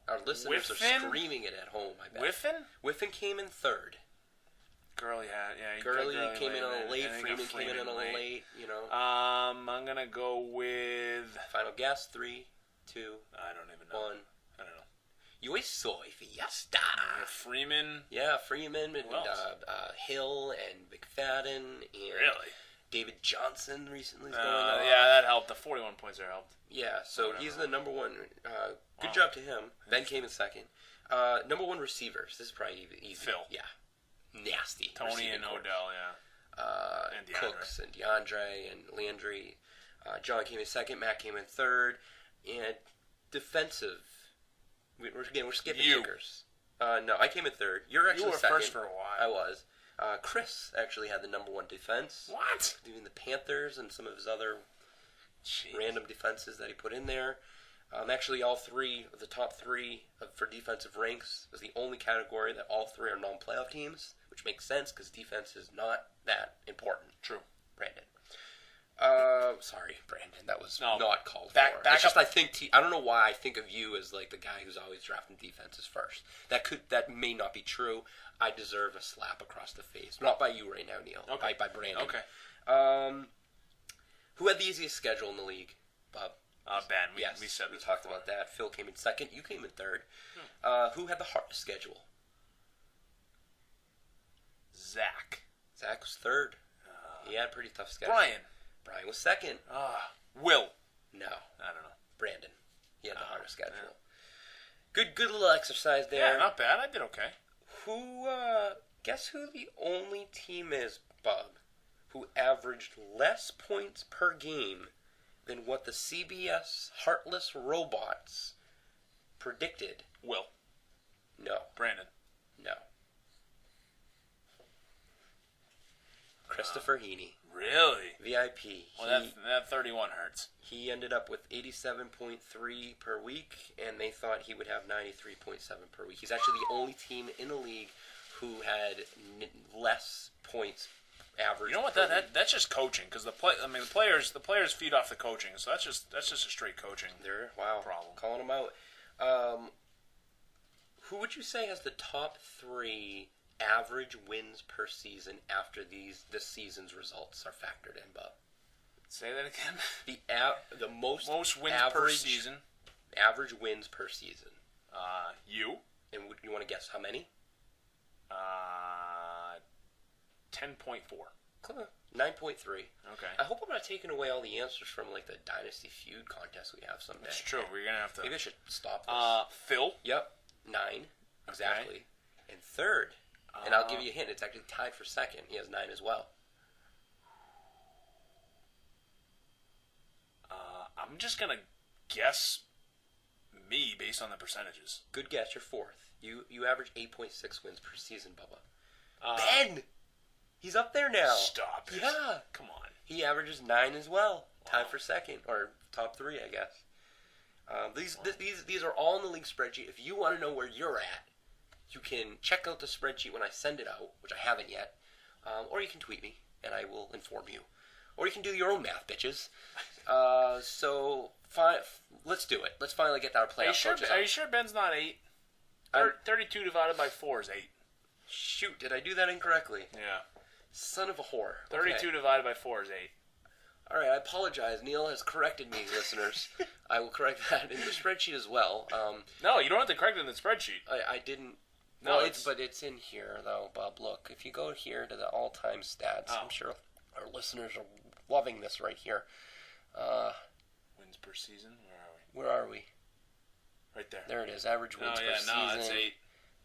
Our listeners are screaming it at home, I bet. Whiffen came in third. Gurley had, yeah. Gurley came in on a late. Freeman came in on a late, I'm going to go with... Final guess, 3, 2, I don't even know. 1. I don't know. Yo soy fiesta. Freeman. Yeah, Freeman and Who else? Hill and McFadden and Really? David Johnson recently is going on. Yeah, that helped. The 41 points there helped. Yeah, so he's the number 1. Good job to him. Ben came in second. Number 1 receivers. This is probably easy. Phil. Yeah. Nasty. Tony and core. Odell, yeah. And DeAndre. Cooks and DeAndre and Landry. John came in second. Matt came in third. And defensive. We're skipping kickers. No, I came in third. You're actually second. You were first for a while. I was. Chris actually had the number 1 defense. What? Doing the Panthers and some of his other Jeez. random defenses that he put in there. Actually, all three of the top three for defensive ranks is the only category that all three are non-playoff teams, which makes sense because defense is not that important. True. Brandon. Sorry, Brandon. That was No. not called Back for. It's just up. I think I don't know why I think of you as like the guy who's always drafting defenses first. That may not be true. I deserve a slap across the face. Not by you right now, Neil. Okay. By Brandon. Okay. Who had the easiest schedule in the league? Bob. Ben. We Yes, said we this talked before. about that. Phil came in second. You came in third. Who had the hardest schedule? Zach. Zach was third. He had a pretty tough schedule. Brian was second. Will. No. I don't know. Brandon. He had the hardest schedule. Yeah. Good little exercise there. Yeah, not bad. I did okay. Guess who the only team is, Bob, who averaged less points per game than what the CBS Heartless Robots predicted? Will. No. Brandon. No. Christopher Heaney. Really? VIP. Well, that 31 hurts. He ended up with 87.3 per week, and they thought he would have 93.7 per week. He's actually the only team in the league who had less points average. You know what? per week. That's just coaching because the players feed off the coaching. So that's just a straight coaching. Problem. Calling him out. Who would you say has the top three average wins per season after this season's results are factored in, Bob? Say that again. The most wins average, per season. Average wins per season. You. And you want to guess how many? 10.4. 9.3. Okay. I hope I'm not taking away all the answers from like the Dynasty feud contest we have someday. That's true. We're gonna have to. Maybe I should stop this. Phil. Yep. 9. Exactly. Okay. And third. And I'll give you a hint. It's actually tied for second. He has 9 as well. I'm just gonna guess me based on the percentages. Good guess. You're fourth. You average 8.6 wins per season, Bubba. Ben! He's up there now. Stop it. Yeah. Come on. He averages 9 as well. Tied for second. Or top 3, I guess. These are all in the league spreadsheet. If you want to know where you're at, you can check out the spreadsheet when I send it out, which I haven't yet. Or you can tweet me, and I will inform you. Or you can do your own math, bitches. So, fine, let's do it. Let's finally get our playoff coaches Are out. you sure Ben's not 8? 32 divided by 4 is 8. Shoot, did I do that incorrectly? Yeah. Son of a whore. 32 Okay. divided by 4 is 8. All right, I apologize. Neil has corrected me, listeners. I will correct that in the spreadsheet as well. No, you don't have to correct it in the spreadsheet. I didn't. No, Well, but it's in here though, Bob. Look, if you go here to the all-time stats, I'm sure our listeners are loving this right here. Wins per season? Where are we? Right there. There it is. Average wins per season. No, that's 8.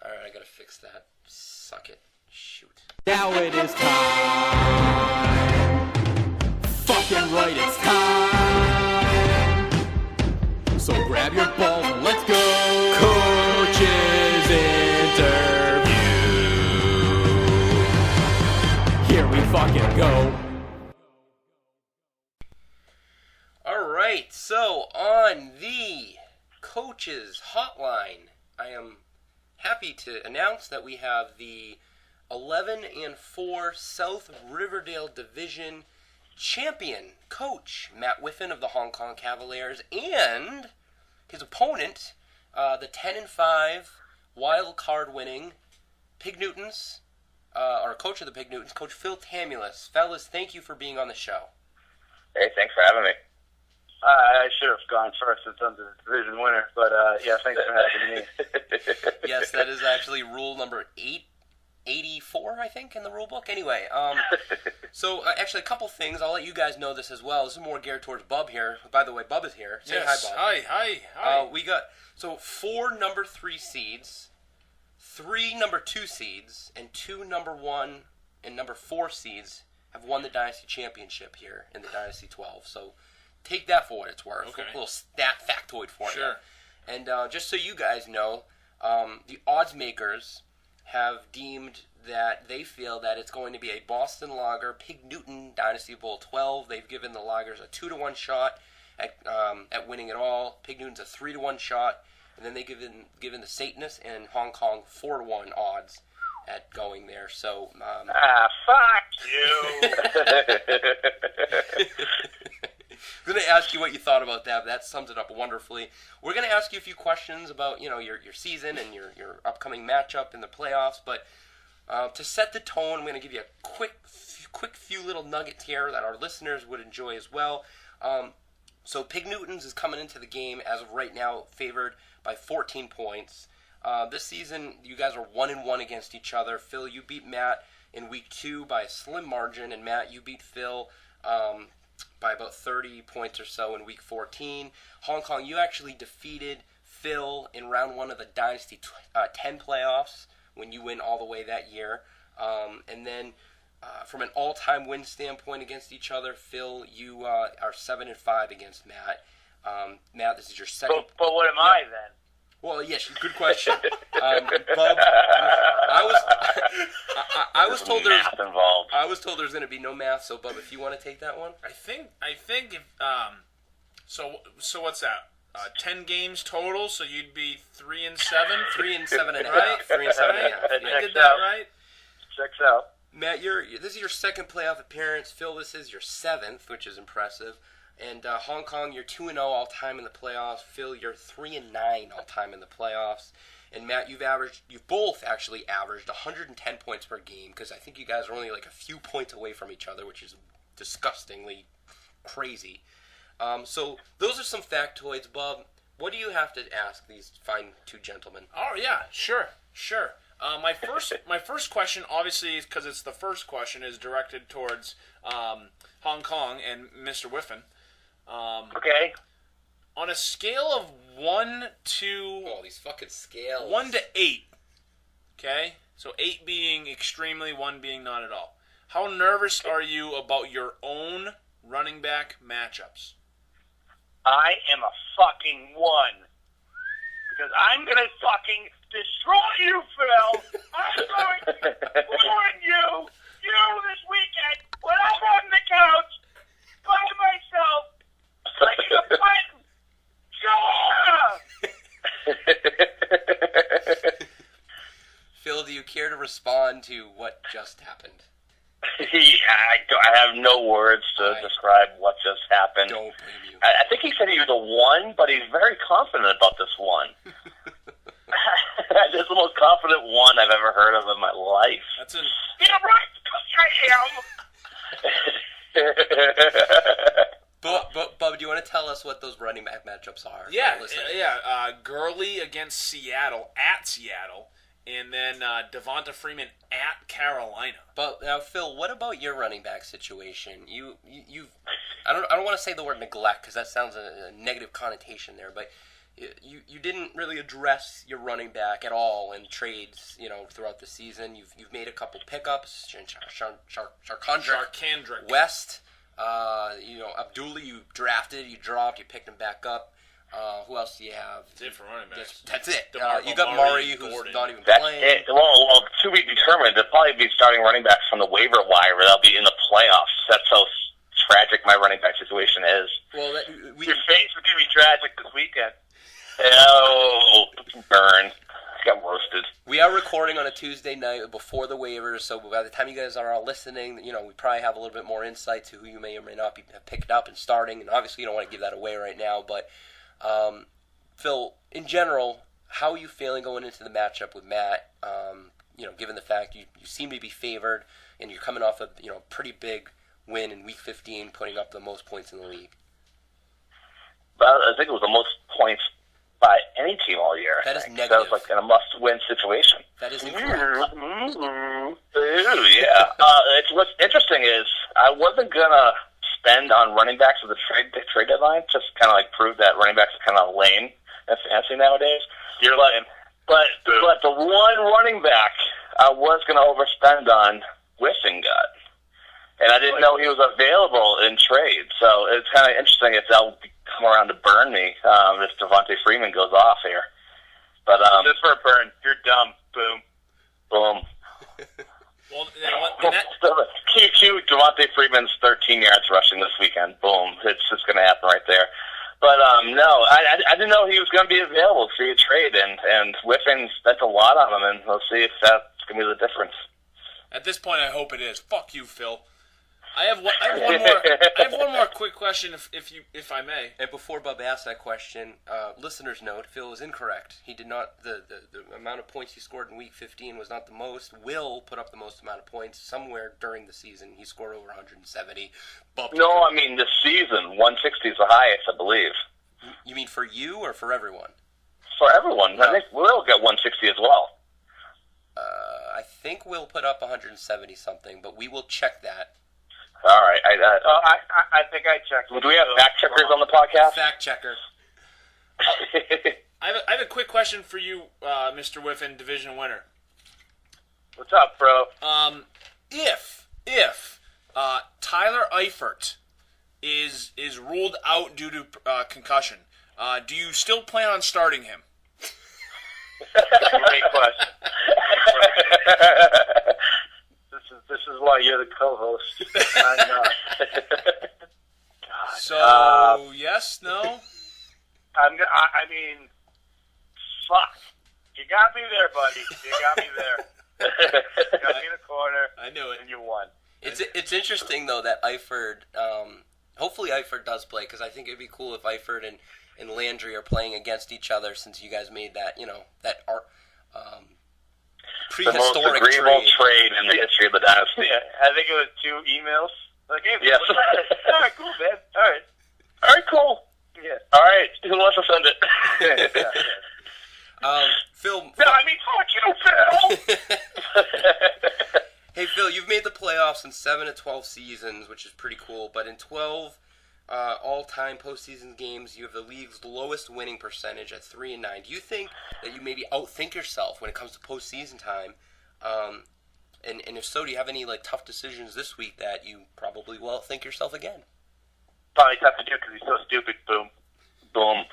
All right, I gotta fix that. Suck it. Shoot. Now it is time. Fucking right, it's time. So grab your balls and let's go. Coaches interview. Here we fucking go. All right, so on the coaches hotline, I am happy to announce that we have the 11-4 South Riverdale Division champion coach, Matt Whiffen of the Hong Kong Cavaliers, and his opponent, the 10-5 wild card winning Pig Newtons, or coach of the Pig Newtons, Coach Phil Tamulus. Fellas, thank you for being on the show. Hey, thanks for having me. I should have gone first since I'm the division winner, but yeah, thanks for having me. Yes, that is actually rule number 884, I think, in the rule book. Anyway, so actually a couple things. I'll let you guys know this as well. This is more geared towards Bub here. By the way, Bub is here. Say Yes. hi, Bub. Hi. We got 4 number 3 seeds, 3 number 2 seeds, and 2 number 1 and number 4 seeds have won the Dynasty Championship here in the Dynasty 12. So take that for what it's worth. Okay. A little stat factoid for Sure. you. And just so you guys know, the odds makers have deemed that they feel that it's going to be a Boston Lager Pig Newton Dynasty Bowl 12. They've given the Lagers a 2-1 shot at winning it all. Pig Newton's a 3-1 shot, and then they've given the Satanists and Hong Kong 4-1 odds at going there. So fuck you. I'm going to ask you what you thought about that, but that sums it up wonderfully. We're going to ask you a few questions about your season and your upcoming matchup in the playoffs, but to set the tone, I'm going to give you a quick few little nuggets here that our listeners would enjoy as well. So Pig Newton's is coming into the game as of right now favored by 14 points. This season, you guys are 1-1 against each other. Phil, you beat Matt in week 2 by a slim margin, and Matt, you beat Phil by about 30 points or so in week 14. Hong Kong, you actually defeated Phil in round 1 of the Dynasty 10 playoffs when you went all the way that year. And then from an all-time win standpoint against each other, Phil, you are 7-5 against Matt. Matt, this is your second. But what am I then? Well, yes, good question. Bub, I was told there's math involved. I was told there's going to be no math. So, Bub, if you want to take that one, I think if so what's that? 10 games total, so you'd be 3-7, 3-7.5, right? 3-7.5. I did that right? Checks out. Matt, this is your second playoff appearance. Phil, this is your 7th, which is impressive. And Hong Kong, you're 2-0 all time in the playoffs. Phil, you're 3-9 all time in the playoffs. And Matt, you've both actually averaged 110 points per game, because I think you guys are only like a few points away from each other, which is disgustingly crazy. So those are some factoids, Bub. What do you have to ask these fine two gentlemen? Oh yeah, sure. My first question, obviously, because it's the first question, is directed towards Hong Kong and Mr. Whiffen. Okay. On a scale of 1 to Oh, these fucking scales. 1 to 8. Okay, so 8 being extremely, 1 being not at all. How nervous are you about your own running back matchups? I am a fucking 1. Because I'm going to fucking destroy you, Phil. I'm going to ruin you this weekend when I'm on the couch by myself like a button. Phil, do you care to respond to what just happened? I have no words to describe what just happened. Don't blame you. I think he said he was a 1, but he's very confident about this 1. This is the most confident 1 I've ever heard of in my life. That's an Yeah, right, I am. Bub, do you want to tell us what those running back matchups are? yeah. Gurley against Seattle at Seattle, and then Devonta Freeman at Carolina. But now, Phil, what about your running back situation? I don't want to say the word neglect because that sounds a negative connotation there, but you didn't really address your running back at all in trades, throughout the season. You've made a couple pickups, Charkandrick West. Abdullah, you drafted, you dropped, you picked him back up. Who else do you have? That's it for running backs. That's it. DeMarco You got Murray, who's Gordon. not even That's playing. it. Well, to be determined. They'll probably be starting running backs from the waiver wire, but they'll be in the playoffs. That's how tragic my running back situation is. Well, Your face is going to be tragic this weekend. Oh, burn. Got roasted. we are recording on a Tuesday night before the waivers, so by the time you guys are all listening, we probably have a little bit more insight to who you may or may not be picked up and starting, and obviously you don't want to give that away right now, but Phil, in general, how are you feeling going into the matchup with Matt, given the fact you seem to be favored, and you're coming off a pretty big win in Week 15, putting up the most points in the league? Well, I think it was the most points by any team all year. That is negative. That was like in a must-win situation. That is incorrect. Ooh, yeah. What's interesting is I wasn't gonna spend on running backs with the trade deadline, just kind of like prove that running backs are kind of lame and fancy nowadays. You're lame. But the one running back I was gonna overspend on, Whiffen got. And I didn't know he was available in trade, so it's kind of interesting if that'll come around to burn me if Devonta Freeman goes off here. But just for a burn, you're dumb. Boom, boom. Well, and that, Q Devontae Freeman's 13 yards rushing this weekend. Boom. It's just going to happen right there. But, no, I didn't know he was going to be available for your trade, and Whiffen spent a lot on him, and we'll see if that's going to be the difference. at this point, I hope it is. Fuck you, Phil. I have one more quick question, if I may. And before Bub asks that question, listener's note: Phil is incorrect. He did not. The amount of points he scored in Week 15 was not the most. Will put up the most amount of points somewhere during the season. He scored over 170. No, I mean this season. 160 is the highest, I believe. You mean for you or for everyone? For everyone. No. I think Will got 160 as well. I think Will put up 170 something, but we will check that. All right. I think I checked. Do we have fact checkers on the podcast? Fact checker. I have a quick question for you, Mr. Whiffen, division winner. What's up, bro? If Tyler Eifert is ruled out due to concussion, do you still plan on starting him? Great question. This is why you're the co-host. I'm not. So yes, no. I mean, fuck. You got me there, buddy. You got me there. You got me in a corner. I knew it. And you won. It's interesting though that Eifert. Hopefully Eifert does play, because I think it'd be cool if Eifert and Landry are playing against each other, since you guys made that prehistoric the most agreeable trade in the history of the Dynasty. Yeah, I think it was 2 emails. Like, hey, yes. All right, cool, man. All right, cool. Yeah. All right, who wants to send it? Phil. No, I mean, fuck you, Phil. Hey Phil, you've made the playoffs in 7 of 12 seasons, which is pretty cool. But in 12 all-time postseason games, you have the league's lowest winning percentage at 3-9. Do you think that you maybe outthink yourself when it comes to postseason time? And if so, do you have any tough decisions this week that you probably will outthink yourself again? Probably tough to do because he's so stupid. Boom. Boom.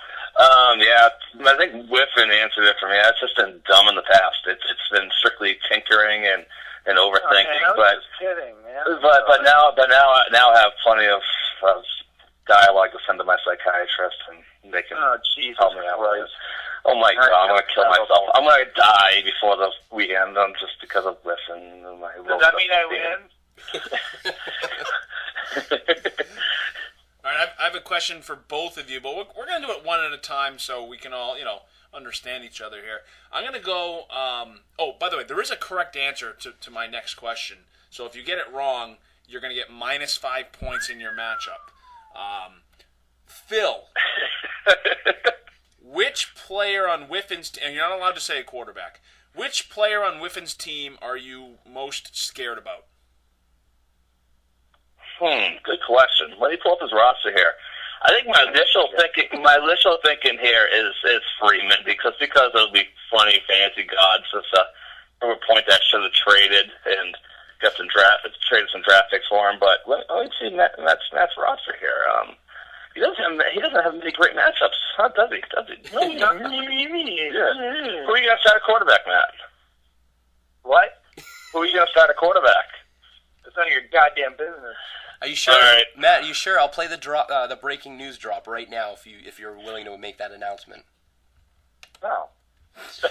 Yeah, I think Whiffen answered it for me. It's just been dumb in the past. It's been strictly tinkering and overthinking. I was but just kidding, man. But now I have plenty of dialogue to send to my psychiatrist, and they can help me out with it. Oh my God, I'm gonna kill myself. I'm gonna die before the weekend, just because of Whiffen. Does that mean I win? All right, I have a question for both of you, but we're going to do it one at a time so we can all, understand each other here. I'm going to go, by the way, there is a correct answer to my next question. So if you get it wrong, you're going to get -5 points in your matchup. Phil, which player on Whiffen's team, and you're not allowed to say a quarterback, which player on Whiffen's team are you most scared about? Good question. Let me pull up his roster here. I think my initial thinking here is Freeman because it'll be funny, fancy gods. It's from a point that should have traded and traded some draft picks for him. But let me see Matt's roster here. He doesn't have many great matchups, huh? Does he? No, yeah. Who are you gonna start a quarterback, Matt? What? Who are you gonna start a quarterback? It's none of your goddamn business. Are you sure, right. Matt? Are you sure? I'll play the breaking news drop right now if you're willing to make that announcement. No. So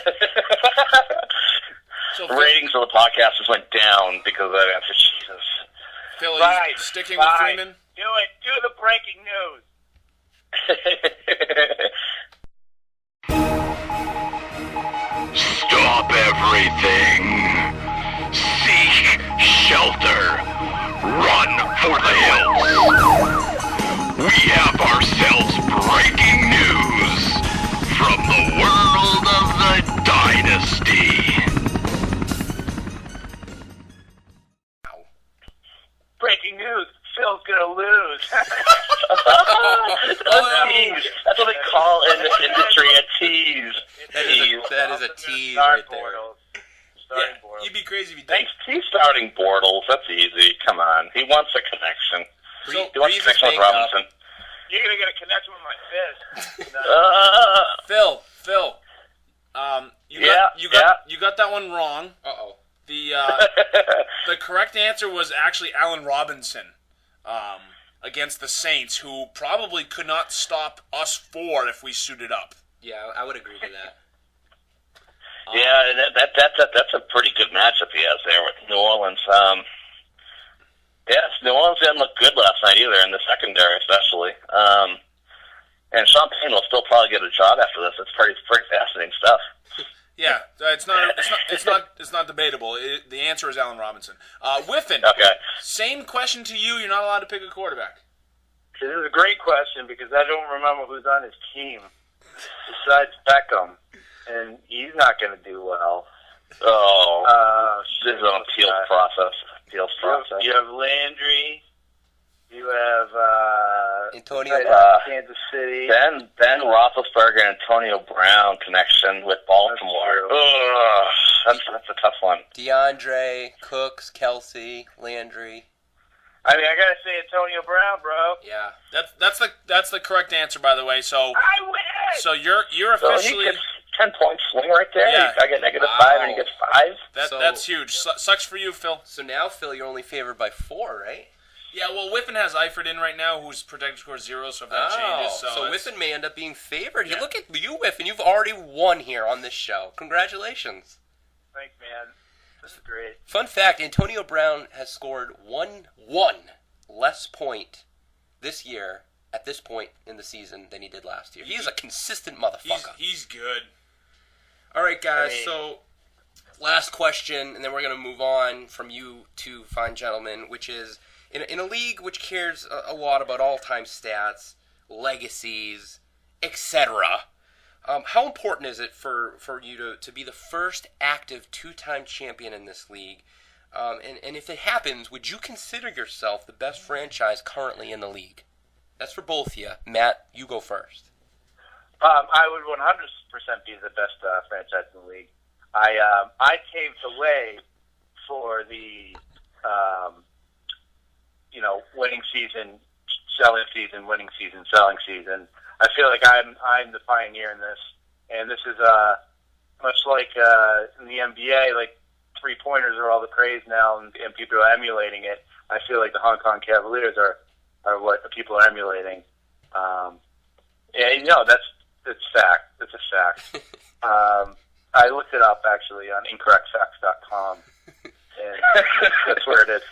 Ratings of the podcast just went down because of that answer. Jesus. Phil, are you sticking with Freeman? Do it. Do the breaking news. Stop everything. Seek shelter. Run for the hills. We have ourselves breaking news from the world of the Dynasty. Breaking news. Phil's gonna lose. A tease. That's what they call in this industry a tease. That is a tease right there. Starting Bortles. You'd be crazy if you did. Thanks. He's starting Bortles. That's easy. Come on. He wants a connection. He wants a connection with Robinson. You're gonna get a connection with my fist. Phil, you got that one wrong. Uh-oh. The correct answer was actually Allen Robinson against the Saints, who probably could not stop us four if we suited up. Yeah, I would agree to that. Yeah, that's a pretty good matchup he has there with New Orleans. Yes, New Orleans didn't look good last night either, in the secondary especially. And Sean Payne will still probably get a job after this. It's pretty fascinating stuff. Yeah, it's not debatable. The answer is Allen Robinson. Whiffen. Okay. Same question to you. You're not allowed to pick a quarterback. This is a great question because I don't remember who's on his team besides Beckham, and he's not going to do well. This is an appeals process. You have Landry. You have Antonio Kansas City. Ben Roethlisberger and Antonio Brown connection with Baltimore. That's a tough one. DeAndre, Cooks, Kelsey, Landry. I mean, I gotta say Antonio Brown, bro. Yeah, that's the correct answer, by the way. So I win. So you're So officially he gets 10-point swing right there. Yeah. I get -5 and he gets 5. that's huge. Sucks for you, Phil. So now, Phil, you're only favored by 4, right? Yeah, well, Whiffen has Eifert in right now, whose protected score is 0, so if that changes. So Whiffen may end up being favored. Yeah. You look at you, Whiffen. You've already won here on this show. Congratulations. Thanks, man. This is great. Fun fact, Antonio Brown has scored one less point this year at this point in the season than he did last year. He is a consistent motherfucker. He's good. All right, guys, so last question, and then we're going to move on from you two fine gentlemen, which is, in a league which cares a lot about all-time stats, legacies, etc., how important is it for you to be the first active two-time champion in this league? And if it happens, would you consider yourself the best franchise currently in the league? That's for both of you. Matt, you go first. I would 100% be the best franchise in the league. I paved the way for the winning season, selling season, winning season, selling season. I feel like I'm the pioneer in this, and this is much like in the NBA, like 3-pointers are all the craze now, and people are emulating it. I feel like the Hong Kong Cavaliers are what the people are emulating. It's fact. It's a fact. I looked it up actually on incorrectfacts.com, and that's where it is.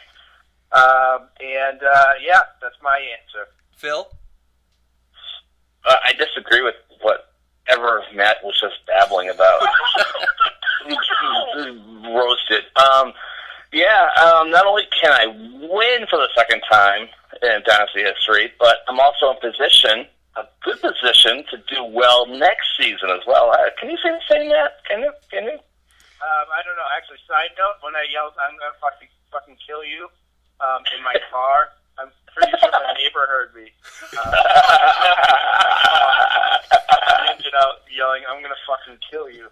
That's my answer. Phil? I disagree with whatever Matt was just babbling about. Roasted. Not only can I win for the second time in Dynasty history, but I'm also in a good position to do well next season as well. Can you say the same, Matt? Can you? I don't know. Actually, side note, when I yelled, "I'm gonna fucking kill you," in my car, I'm pretty sure my neighbor heard me. Engine out, yelling, "I'm gonna fucking kill you."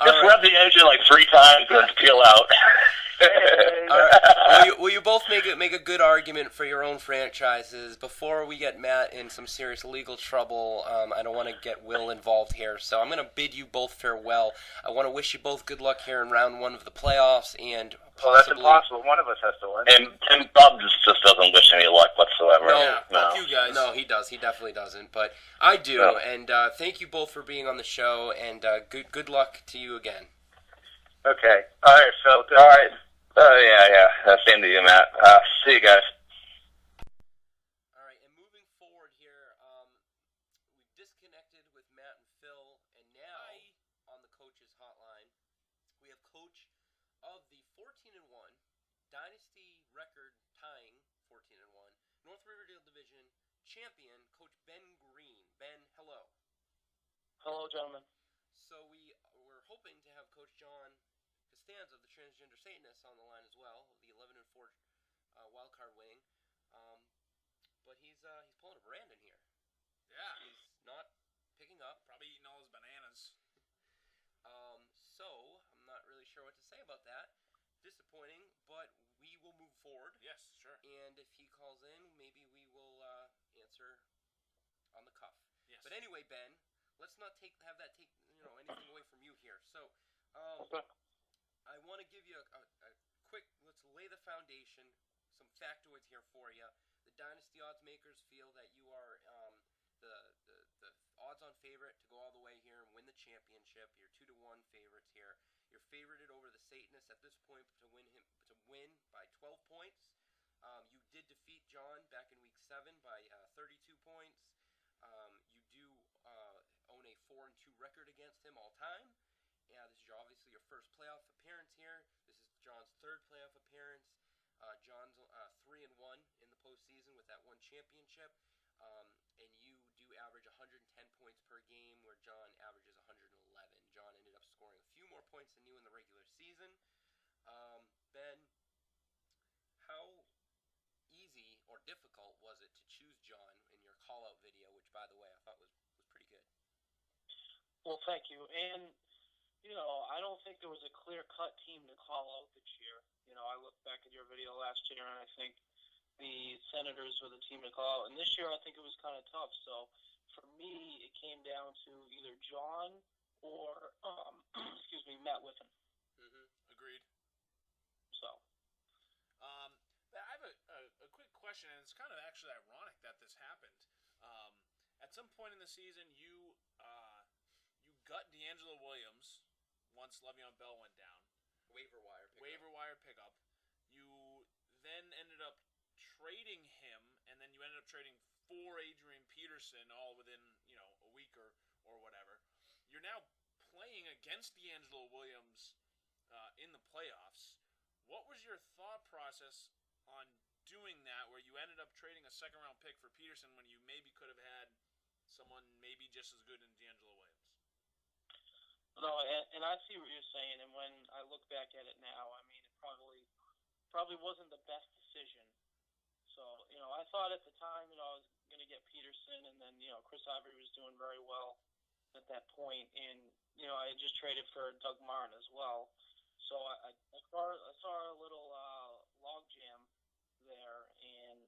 Just rev the engine like 3 times and then peel out. All right. Will you both make a good argument for your own franchises before we get Matt in some serious legal trouble? I don't want to get Will involved here, so I'm going to bid you both farewell. I want to wish you both good luck here in round 1 of the playoffs, and well, that's impossible. One of us has to win. And Bob just doesn't wish any luck whatsoever. No, fuck you guys. No, he does. He definitely doesn't. But I do, No. and thank you both for being on the show, and good luck to you again. Okay. All right, Phil. Good. All right. Yeah. Same to you, Matt. See you guys. All right, and moving forward here, we've disconnected with Matt and Phil, and now on the coach's hotline, we have coach of the 14-1 Dynasty record tying 14-1 North Riverdale Division champion, Coach Ben Green. Ben, hello. Hello, gentlemen. So we're hoping to have Coach John Costanza, the transgender Satanist, on the line as well, the 11-4 wildcard winning. But he's pulling a Brandon here. Yeah. He's not picking up. Probably eating all his bananas. So I'm not really sure what to say about that. Disappointing, but we will move forward. Yes, sure. And if he calls in, maybe we will answer on the cuff. Yes. But anyway, Ben, let's not have that take anything away from you here. So I want to give give you a quick, let's lay the foundation, some factoids here for you. The Dynasty odds makers feel that you are the odds-on favorite to go all the way here and win the championship. You're 2-1 favorites here. You're favorited over the Satanists at this point to win by 12 points. You did defeat John back in week 7 by 32 points. You do own a 4-2 record against him all time. Yeah, this is obviously your first playoff appearance here. This is John's third playoff appearance. John's 3-1 in the postseason with that one championship. And you do average 110 points per game, where John averages 111. John ended up scoring a few more points than you in the regular season. Ben, how easy or difficult was it to choose John in your call-out video, which, by the way, I thought was pretty good? Well, thank you. And, I don't think there was a clear-cut team to call out this year. I look back at your video last year, and I think the Senators were the team to call out. And this year, I think it was kind of tough. So, for me, it came down to either John or, Matt Whiffen. Mm-hmm. Agreed. So. But I have a quick question, and it's kind of actually ironic that this happened. At some point in the season, you gut D'Angelo Williams once Le'Veon Bell went down. Waiver wire pickup. You then ended up trading him, and then you ended up trading for Adrian Peterson all within, a week or whatever. You're now playing against D'Angelo Williams in the playoffs. What was your thought process on doing that, where you ended up trading a second-round pick for Peterson when you maybe could have had someone maybe just as good in D'Angelo Williams? No, and I see what you're saying, and when I look back at it now, I mean, it probably wasn't the best decision. So, I thought at the time, I was going to get Peterson, and then, Chris Ivory was doing very well at that point, and, I had just traded for Doug Martin as well. So I saw a little log jam there, and,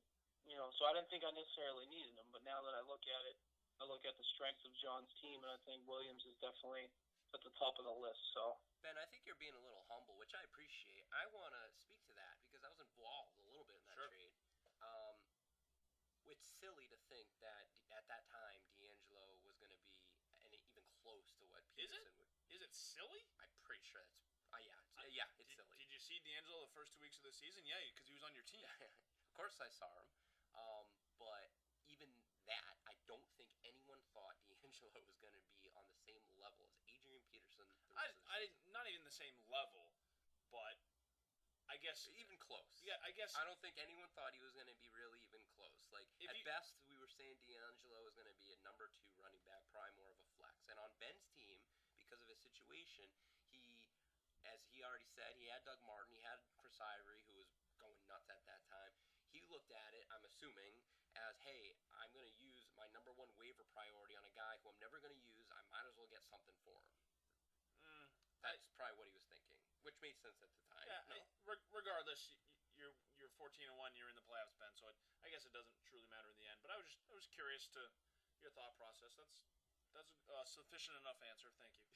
so I didn't think I necessarily needed him, but now that I look at it, I look at the strengths of John's team, and I think Williams is definitely at the top of the list. So Ben, I think you're being a little humble, which I appreciate. I want to speak to that because I was involved a little bit in that trade. It's silly to think that at that time D'Angelo was going to be even close to what Peterson would. Is it silly? I'm pretty sure that's. It's silly. Did you see D'Angelo the first 2 weeks of the season? Yeah, because he was on your team. Of course I saw him. But even that, I don't think anyone thought D'Angelo was going to be on the same level as Adrian Peterson. Not even the same level, but I guess even close. Yeah, I guess I don't think anyone thought he was going to be really even close. Like best, we were saying D'Angelo was going to be a number 2 running back, probably more of a flex. And on Ben's team, because of his situation, as he already said, he had Doug Martin, he had Chris Ivory, who was going nuts at that time. He looked at it, I'm assuming, as, hey, I'm going to use my number 1 waiver priority on a guy who I'm never going to use. I might as well get something for him. That's probably what he was thinking, which made sense at the time. Yeah, regardless, you're 14-1, you're in the playoffs, Ben. So I guess it doesn't truly matter in the end. But I was curious to your thought process. That's a sufficient enough answer. Thank you.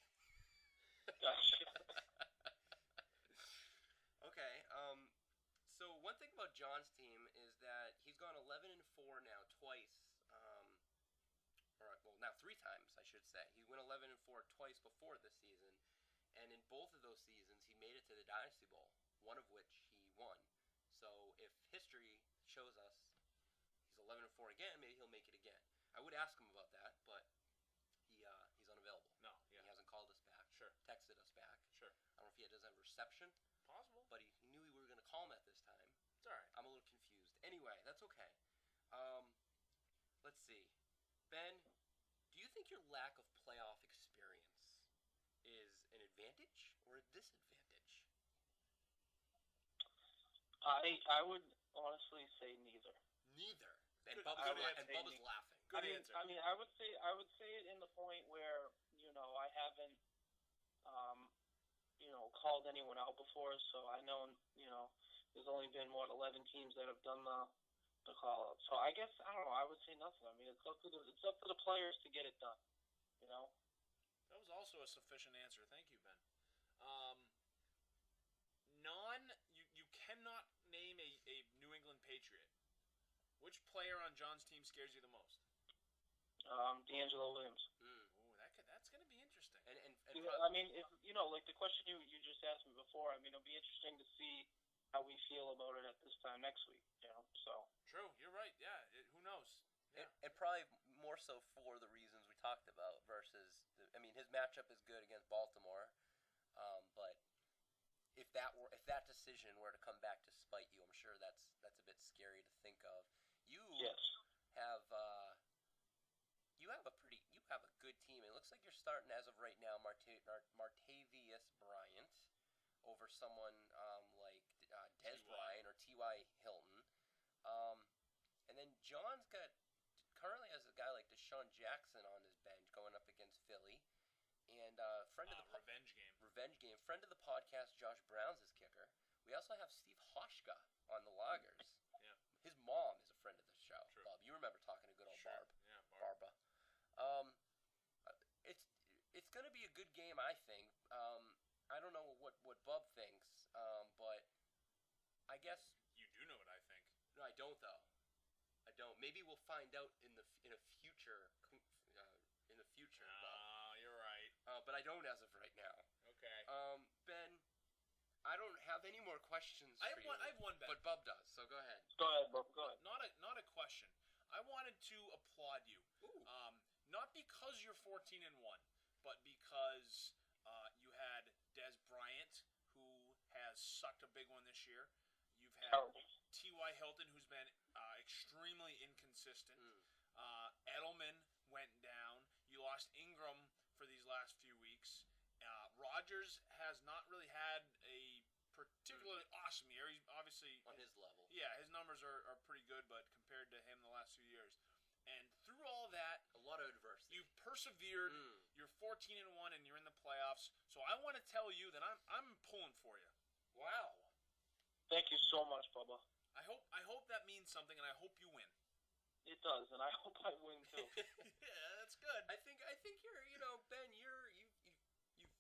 Okay. So one thing about John's team is that he's gone 11-4 now twice. Now 3 times, I should say. He went 11-4 twice before this season. And in both of those seasons, he made it to the Dynasty Bowl, one of which he won. So if history shows us he's 11-4 again, maybe he'll make it again. I would ask him about that, but he's unavailable. No, yeah. He hasn't called us back. Sure. Texted us back. Sure. I don't know if he doesn't have reception. Possible. But he knew we were going to call him at this time. It's all right. I'm a little confused. Anyway, that's okay. Let's see. Ben, do you think your lack of playoff experience is an advantage or a disadvantage? I would honestly say neither. Neither. And Bubba's laughing. Good answer. I mean, I would say it in the point where I haven't called anyone out before, so I know there's only been 11 teams that have done the call out. So I guess I don't know. I would say nothing. I mean, it's up to the players to get it done. That was also a sufficient answer. Thank you, Ben. you cannot name a New England Patriot. Which player on John's team scares you the most? D'Angelo Williams. Ooh, that's going to be interesting. I mean, if, like the question you just asked me before, I mean, it'll be interesting to see how we feel about it at this time next week, so. True, you're right, yeah, who knows? Yeah. And probably more so for the reasons we talked about versus, his matchup is good against Baltimore, but if that decision were to come back to spite you, I'm sure that's a bit scary to think of. You have a good team. It looks like you're starting as of right now Martavius Bryant over someone like Des Bryant or T.Y. Hilton, and then John's currently has a guy like Deshaun Jackson on his bench going up against Philly, and friend of the revenge game. Friend of the podcast, Josh Brown's his kicker. We also have Steve Hoshka on the Loggers. Yeah. His mom is a friend of the show. True. Bob, you remember talking to good old Barb. Yeah, Barba. It's going to be a good game, I think. I don't know what Bub thinks, but I guess you do know what I think. No, I don't though. I don't. Maybe we'll find out in a future. Bub. You're right. But I don't as of right now. Okay. Ben, I don't have any more questions for you. I have one, Ben. But Bub does, so go ahead. Go ahead, Bob. Go ahead. Not a question. I wanted to applaud you. Ooh. Not because you're 14-1, but because you had Des Bryant, who has sucked a big one this year. You've had T.Y. Hilton, who's been extremely inconsistent. Edelman went down. You lost Ingram for these last few weeks. Rodgers has not really had a particularly awesome year. He's obviously on his level. Yeah, his numbers are pretty good, but compared to him the last few years. And through all that, a lot of adversity. You've persevered. You're 14-1, and you're in the playoffs. So I want to tell you that I'm pulling for you. Wow. Thank you so much, Bubba. I hope that means something, and I hope you win. It does, and I hope I win too. Yeah, that's good. I think you're, Ben, you've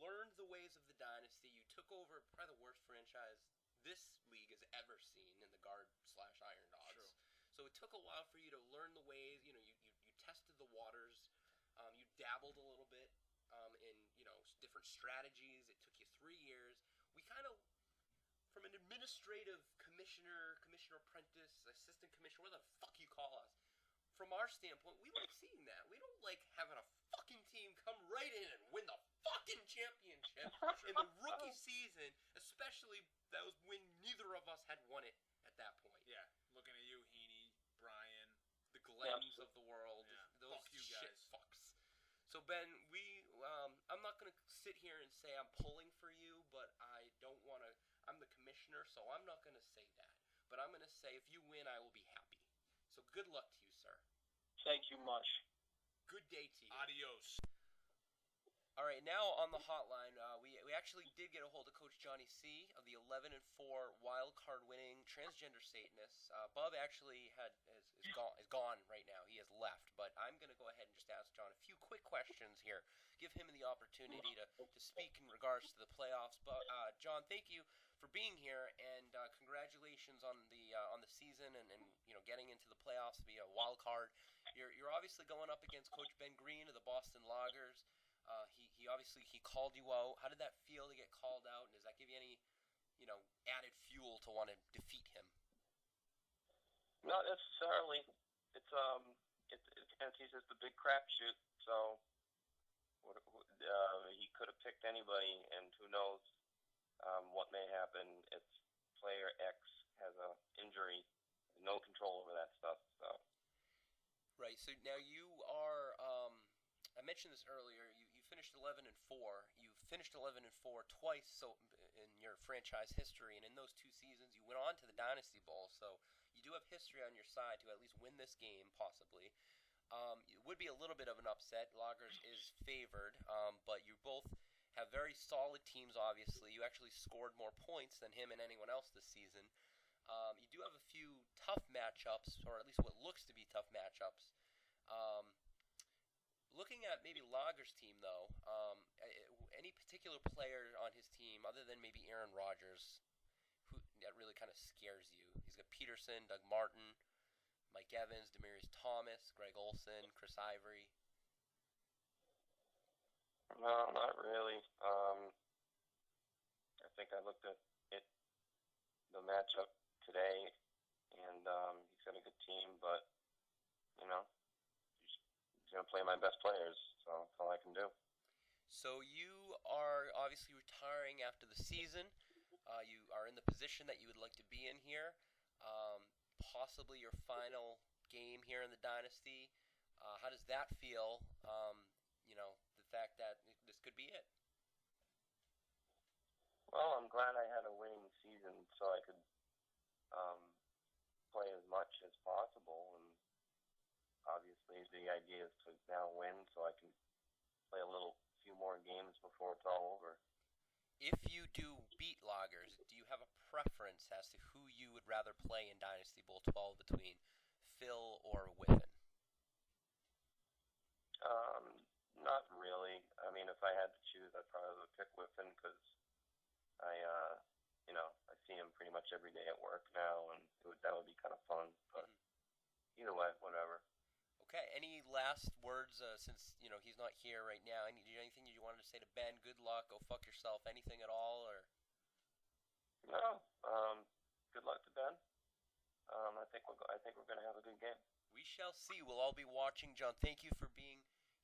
learned the ways of the Dynasty. You took over probably the worst franchise this league has ever seen in the guard/Iron Dogs. True. So it took a while for you to learn the ways. You tested the waters. You dabbled a little bit in different strategies. It took you 3 years. We kind of, from an administrative commissioner apprentice, assistant commissioner, whatever the fuck you call us, from our standpoint, we like seeing that. We don't like having a fucking team come right in and win the fucking championship in the rookie season, especially that was when neither of us had won it at that point. Yeah, looking at you, Heaney, Brian, the Glens of the world, those fuck you shit guys. fucks. So Ben, I'm not gonna sit here and say I'm pulling for you, but I don't want to. I'm the commissioner, so I'm not gonna say that. But I'm gonna say if you win, I will be happy. So good luck to you, sir. Thank you much. Good day to you. Adios. All right, now on the hotline, we actually did get a hold of Coach Johnny C. of the 11-4 wild card winning transgender Satanist. Bub actually is gone right now. He has left, but I'm going to go ahead and just ask John a few quick questions here. Give him the opportunity to speak in regards to the playoffs. But John, thank you for being here, and congratulations on the season and getting into the playoffs via wild card. You're obviously going up against Coach Ben Green of the Boston Loggers. He obviously called you out. How did that feel to get called out, and does that give you any, added fuel to want to defeat him? Not necessarily. It's he's just a big crapshoot. So he could have picked anybody, and who knows what may happen if player X has a injury. No control over that stuff. So. Right. So now you are. I mentioned this earlier. You finished 11-4. You finished 11-4 twice. So in your franchise history, and in those 2 seasons, you went on to the Dynasty Bowl. So you do have history on your side to at least win this game, possibly. It would be a little bit of an upset. Loggers is favored, but you both have very solid teams. Obviously, you actually scored more points than him and anyone else this season. You do have a few tough matchups, or at least what looks to be tough matchups. Looking at maybe Loggers' team, though, any particular player on his team, other than maybe Aaron Rodgers, who that really kind of scares you? He's got Peterson, Doug Martin, Mike Evans, Demaryius Thomas, Greg Olsen, Chris Ivory. No, not really. I think I looked at the matchup today, and he's got a good team, but, he's going to play my best players, so that's all I can do. So you are obviously retiring after the season. You are in the position that you would like to be in here. Possibly your final game here in the Dynasty. How does that feel? The fact that this could be it. Well, I'm glad I had a winning season so I could play as much as possible, and obviously the idea is to now win so I can play a few more games before it's all over. If you do beat Loggers, do you have a preference as to who you would rather play in Dynasty Bowl 12 between Phil or Whiffen? Not really. I mean, if I had to choose, I'd probably would pick Whiffen because I see him pretty much every day at work now, and that would be kind of fun. But either way, whatever. Okay. Any last words since he's not here right now? Anything you wanted to say to Ben? Good luck. Go fuck yourself. Anything at all? Or no. Good luck to Ben. I think we're going to have a good game. We shall see. We'll all be watching. John, thank you for being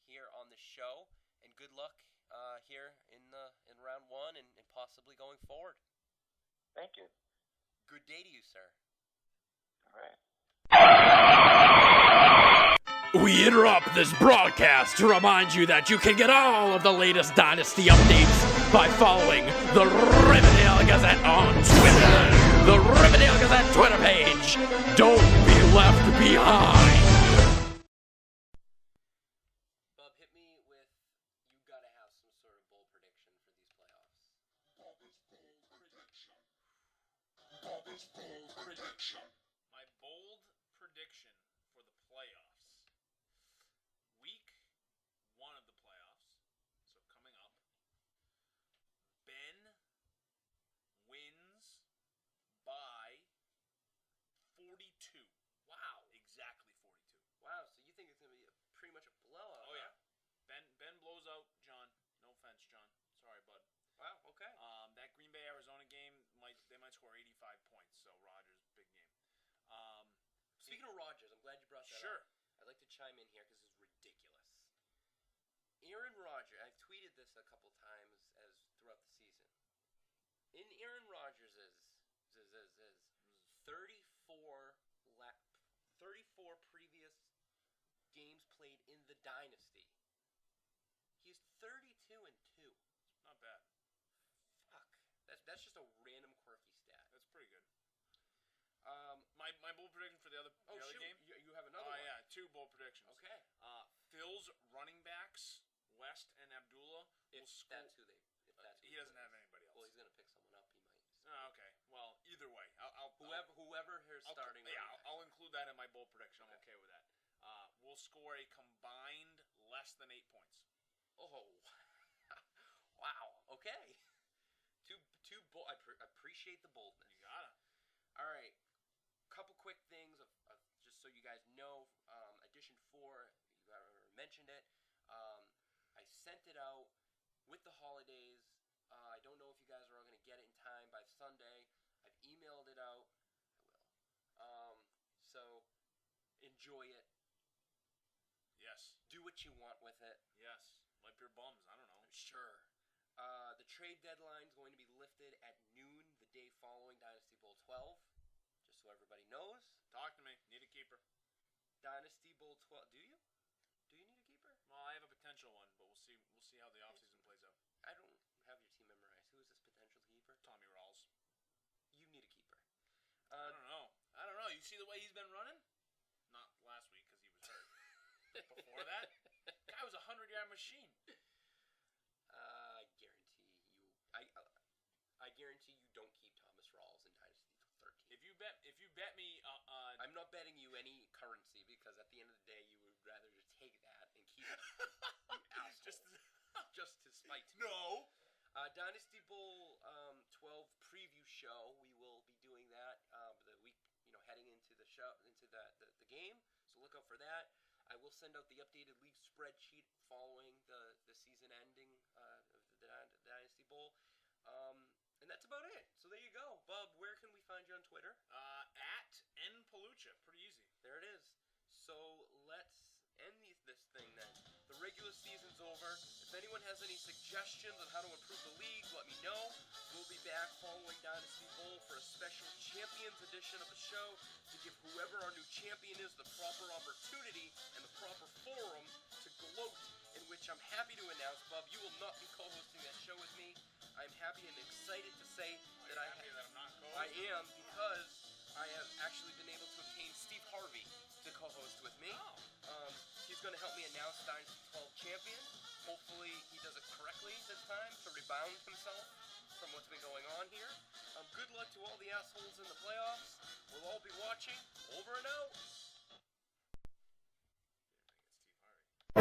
here on the show, and good luck here in round one and possibly going forward. Thank you. Good day to you, sir. All right. We interrupt this broadcast to remind you that you can get all of the latest Dynasty updates by following the Riverdale Gazette on Twitter. The Riverdale Gazette Twitter page. Don't be left behind. Bob, hit me with, you got to have some sort of bold prediction for these playoffs. Bobby's bold prediction. Bobby's bold prediction. My bold prediction for the playoffs. Week 1 of the playoffs, so coming up, Ben wins by 42. Wow. Exactly 42. Wow, so you think it's going to be pretty much a blowout? Oh, yeah. Ben blows out John. No offense, John. Sorry, bud. Wow, okay. That Green Bay Arizona game they might score 85 points. So Rodgers, big game. Speaking of Rodgers, I'm glad you brought that Sure. up. I'd like to chime in here because it's ridiculous. Aaron Rodgers, I've tweeted this a couple times throughout the season. In Aaron Rodgers' 34 previous games played in the Dynasty, he's 32-2. Not bad. Fuck. That's just a random quirky stat. That's pretty good. My bold prediction for the other game. You have another one. Yeah, 2 bold predictions. Okay. Phil's running backs, West and Abdullah, will score. He doesn't have anybody else. Well, he's gonna pick someone up. He might. Okay. Well, either way, Whoever here's starting. I'll include that in my bold prediction. I'm okay with that. We'll score a combined less than 8 points. Oh, wow. Okay. Too bold. I appreciate the boldness. You gotta. All right. Couple quick things just so you guys know. Edition 4, you already mentioned it. I sent it out with the holidays. I don't know if you guys are all going to get it in time by Sunday. I've emailed it out. I will. So enjoy it. Yes. Do what you want with it. Yes. Wipe your bums. I don't know. Sure. The trade deadline is going to be lifted at noon the day following Dynasty Bowl 12. Just so everybody knows. Talk to me. Need a keeper. Dynasty Bowl 12. Do you? Do you need a keeper? Well, I have a potential one, but we'll see. We'll see how the offseason plays out. I don't have your team memorized. Who is this potential keeper? Tommy Rawls. You need a keeper. I don't know. You see the way he's been running? Not last week because he was hurt. Before that, guy was a 100-yard machine. I guarantee you don't keep Thomas Rawls in Dynasty 13. If you bet me, I'm not betting you any currency because at the end of the day, you would rather just take that and keep it. You asshole. Just to spite me. No. Dynasty Bowl 12 preview show. We will be doing that the week, heading into the show, into the game. So look out for that. I will send out the updated league spreadsheet following the season ending of the Dynasty Bowl. And that's about it. So there you go. Bub, where can we find you on Twitter? At npalucha. Pretty easy. There it is. So let's end this thing then. The regular season's over. If anyone has any suggestions on how to improve the league, let me know. We'll be back following Dynasty Bowl for a special Champions edition of the show to give whoever our new champion is the proper opportunity and the proper forum to gloat, in which I'm happy to announce, Bub, you will not be co-hosting that show with me. I'm happy and excited to say that I'm not co-hosting? I am, because I have actually been able to obtain Steve Harvey to co-host with me. He's going to help me announce Dynasty 12 champion. Hopefully he does it correctly this time to rebound himself from what's been going on here. Good luck to all the assholes in the playoffs. We'll all be watching. Over and out.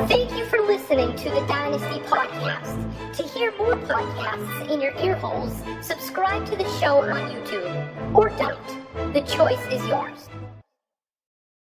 Thank you for listening to the Dynasty Podcast. To hear more podcasts in your ear holes, subscribe to the show on YouTube. Or don't. The choice is yours.